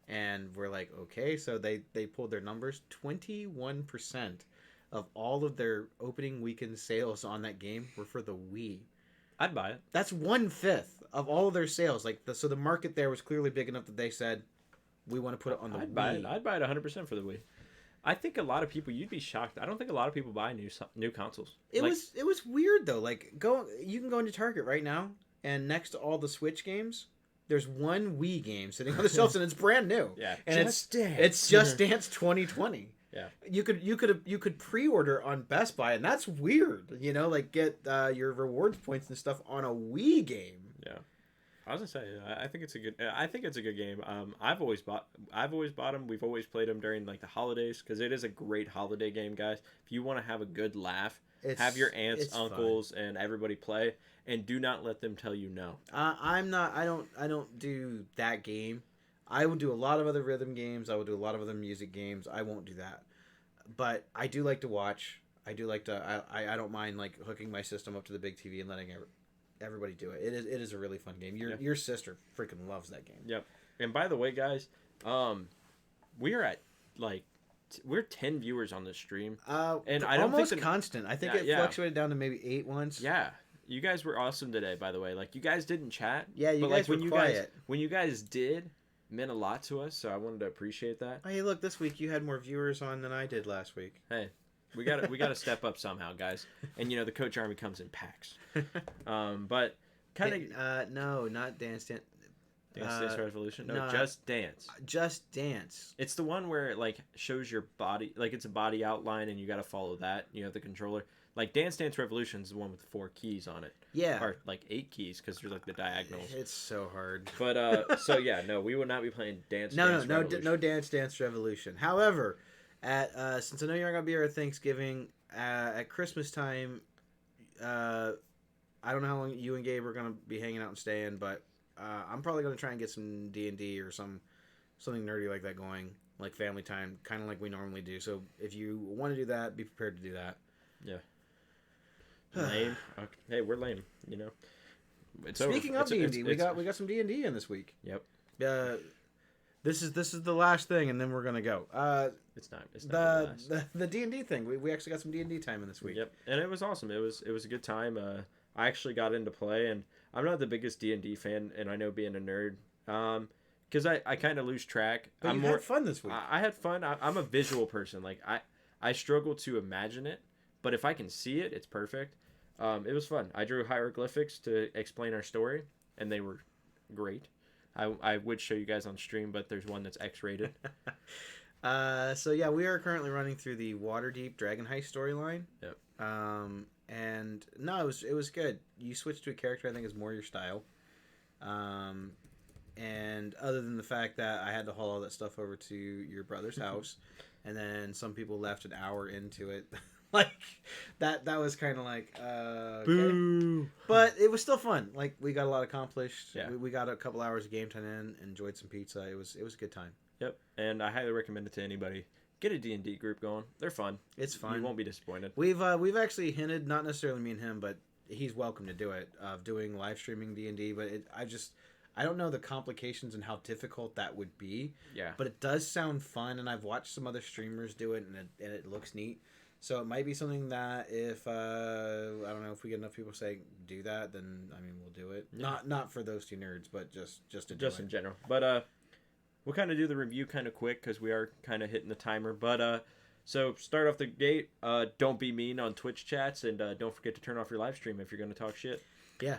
And we're like, okay, so they pulled their numbers. 21% of all of their opening weekend sales on that game were for the Wii. I'd buy it. That's 1/5 of all of their sales. So the market there was clearly big enough that they said, we want to put it on the Wii. I'd buy it 100% for the Wii. I think a lot of people, you'd be shocked. I don't think a lot of people buy new consoles. It was weird though. You can go into Target right now, and next to all the Switch games, there's one Wii game sitting on the shelves, and it's brand new. Yeah, and it's Just Dance 2020. Yeah, you could pre-order on Best Buy, and that's weird. Get your rewards points and stuff on a Wii game. Yeah, I was gonna say I think it's a good game. I've always bought them. We've always played them during the holidays because it is a great holiday game, guys. If you want to have a good laugh, Have your aunts, uncles, and everybody play, and do not let them tell you no. I'm not. I don't do that game. I will do a lot of other rhythm games. I will do a lot of other music games. I won't do that. But I do like to watch. I do like to. I don't mind like hooking my system up to the big TV and letting everybody do it. It is a really fun game. Your sister freaking loves that game. Yep. And by the way, guys, we are at like we're 10 viewers on this stream. And I don't almost think constant. I think it fluctuated down to maybe 8 once. Yeah. You guys were awesome today, by the way. Like, you guys didn't chat. Yeah, you guys were quiet. When you guys did, meant a lot to us, so I wanted to appreciate that. Hey, look, this week you had more viewers on than I did last week. Hey, we got to step up somehow, guys. And the Coach Army comes in packs. But kind of no, not Dance Dance Revolution. No, Just Dance. Just Dance. It's the one where it like shows your body, like it's a body outline, and you got to follow that. The controller. Like Dance Revolution is the one with the 4 keys on it. Yeah. Or like 8 keys because there's like the diagonals. It's so hard. But so yeah, no, we will not be playing Dance Revolution. No Dance Revolution. However, at since I know you're not gonna be here at Thanksgiving, at Christmas time, I don't know how long you and Gabe are gonna be hanging out and staying, but I'm probably gonna try and get some D&D or something nerdy like that going, like family time, kind of like we normally do. So if you want to do that, be prepared to do that. Yeah. Lame. Okay. Hey, we're lame. Speaking of D&D, we got some D&D in this week. Yep. This is the last thing, and then we're gonna go. It's not the D&D thing. We actually got some D&D time in this week. Yep, and it was awesome. It was a good time. I actually got into play, and I'm not the biggest D&D fan, and I know being a nerd, because I kind of lose track. But you had fun this week. I had fun. I'm a visual person. Like I struggle to imagine it, but if I can see it, it's perfect. It was fun. I drew hieroglyphics to explain our story, and they were great. I would show you guys on stream, but there's one that's X-rated. So yeah, we are currently running through the Waterdeep Dragon Heist storyline. Yep. And no, it was good. You switched to a character I think is more your style. And other than the fact that I had to haul all that stuff over to your brother's house, and then some people left an hour into it. Like that was kind of like boo. Okay. But it was still fun. Like we got a lot accomplished. Yeah. We got a couple hours of game time in, enjoyed some pizza. It was a good time. Yep. And I highly recommend it to anybody. Get a D&D group going. They're fun. It's fun. You won't be disappointed. We've actually hinted, not necessarily me and him, but he's welcome to do it, of doing live streaming D&D, but I don't know the complications and how difficult that would be. Yeah. But it does sound fun, and I've watched some other streamers do it, and it looks neat. So it might be something that if I don't know, if we get enough people say do that, then I mean we'll do it. Yeah. Not for those two nerds, but just to do it. In general. But we'll kind of do the review kind of quick because we are kind of hitting the timer. But so start off the gate. Don't be mean on Twitch chats, and don't forget to turn off your live stream if you're going to talk shit. Yeah.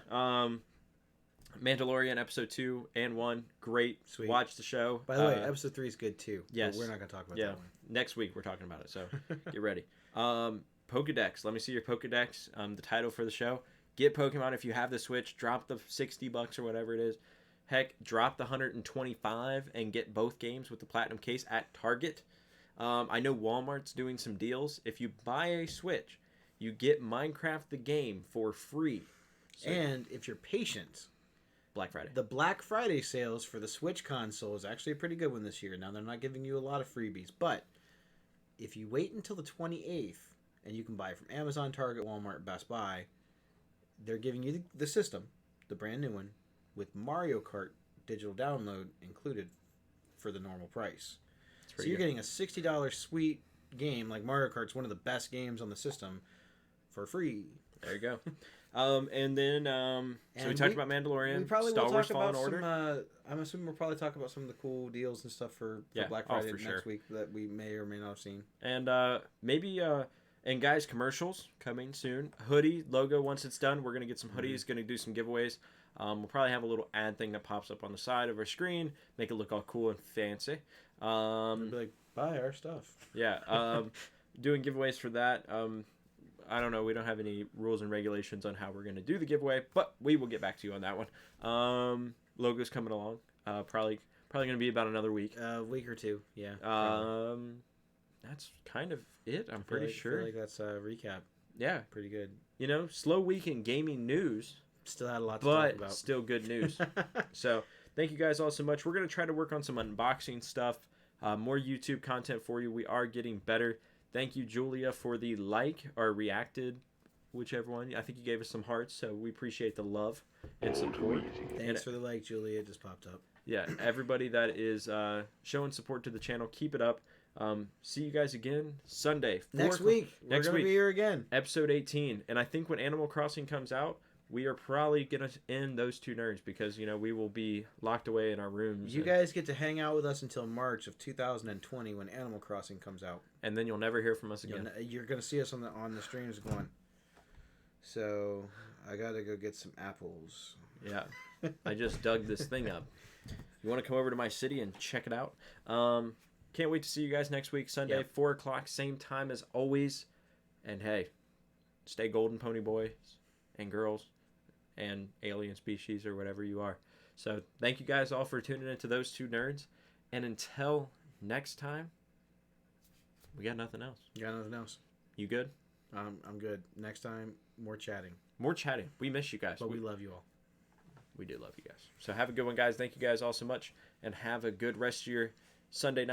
Mandalorian episode 2 and 1, great. Sweet. Watch the show. By the way, episode 3 is good too. Yes. But we're not going to talk about that one. Next week we're talking about it, so get ready. Pokedex. Let me see your Pokedex. The title for the show. Get Pokemon if you have the Switch. Drop the $60 or whatever it is. Heck, drop the $125 and get both games with the Platinum case at Target. I know Walmart's doing some deals. If you buy a Switch, you get Minecraft the game for free. So, and if you're patient, Black Friday. The Black Friday sales for the Switch console is actually a pretty good one this year. Now, they're not giving you a lot of freebies, but if you wait until the 28th, and you can buy it from Amazon, Target, Walmart, Best Buy, they're giving you the system, the brand new one, with Mario Kart digital download included for the normal price. So you're getting a $60 sweet game, like Mario Kart's one of the best games on the system, for free. There you go. And then, so we talked about Mandalorian, we probably Star will Wars talk Fallen about Order. I'm assuming we'll probably talk about some of the cool deals and stuff for Black Friday next week that we may or may not have seen. And maybe, and guys, commercials coming soon. Hoodie logo, once it's done, we're going to get some hoodies, going to do some giveaways. We'll probably have a little ad thing that pops up on the side of our screen, make it look all cool and fancy. We'll be like, buy our stuff. Yeah, doing giveaways for that. I don't know. We don't have any rules and regulations on how we're going to do the giveaway, but we will get back to you on that one. Logo's coming along. Probably going to be about another week. A week or two, yeah. That's kind of it. I'm pretty sure. I feel like that's a recap. Yeah. Pretty good. You know, slow week in gaming news. Still had a lot to talk about. But still good news. So, thank you guys all so much. We're going to try to work on some unboxing stuff, more YouTube content for you. We are getting better. Thank you, Julia, for the like or reacted, whichever one. I think you gave us some hearts, so we appreciate the love and support. Thanks for the like, Julia. It just popped up. Yeah, everybody that is showing support to the channel, keep it up. See you guys again Sunday. Next week. We're going to be here again. Episode 18. And I think when Animal Crossing comes out, we are probably going to end those two nerds because, you know, we will be locked away in our rooms. You guys get to hang out with us until March of 2020 when Animal Crossing comes out. And then you'll never hear from us again. You're going to see us on the streams going, so I got to go get some apples. Yeah. I just dug this thing up. You want to come over to my city and check it out? Can't wait to see you guys next week, Sunday, Yep. 4 o'clock, same time as always. And hey, stay golden, pony boys and girls and alien species or whatever you are. So thank you guys all for tuning into those two nerds. And until next time, we got nothing else. You got nothing else? You good? I'm good. Next time, more chatting. More chatting. We miss you guys. But we love you all. We do love you guys. So have a good one, guys. Thank you guys all so much. And have a good rest of your Sunday night.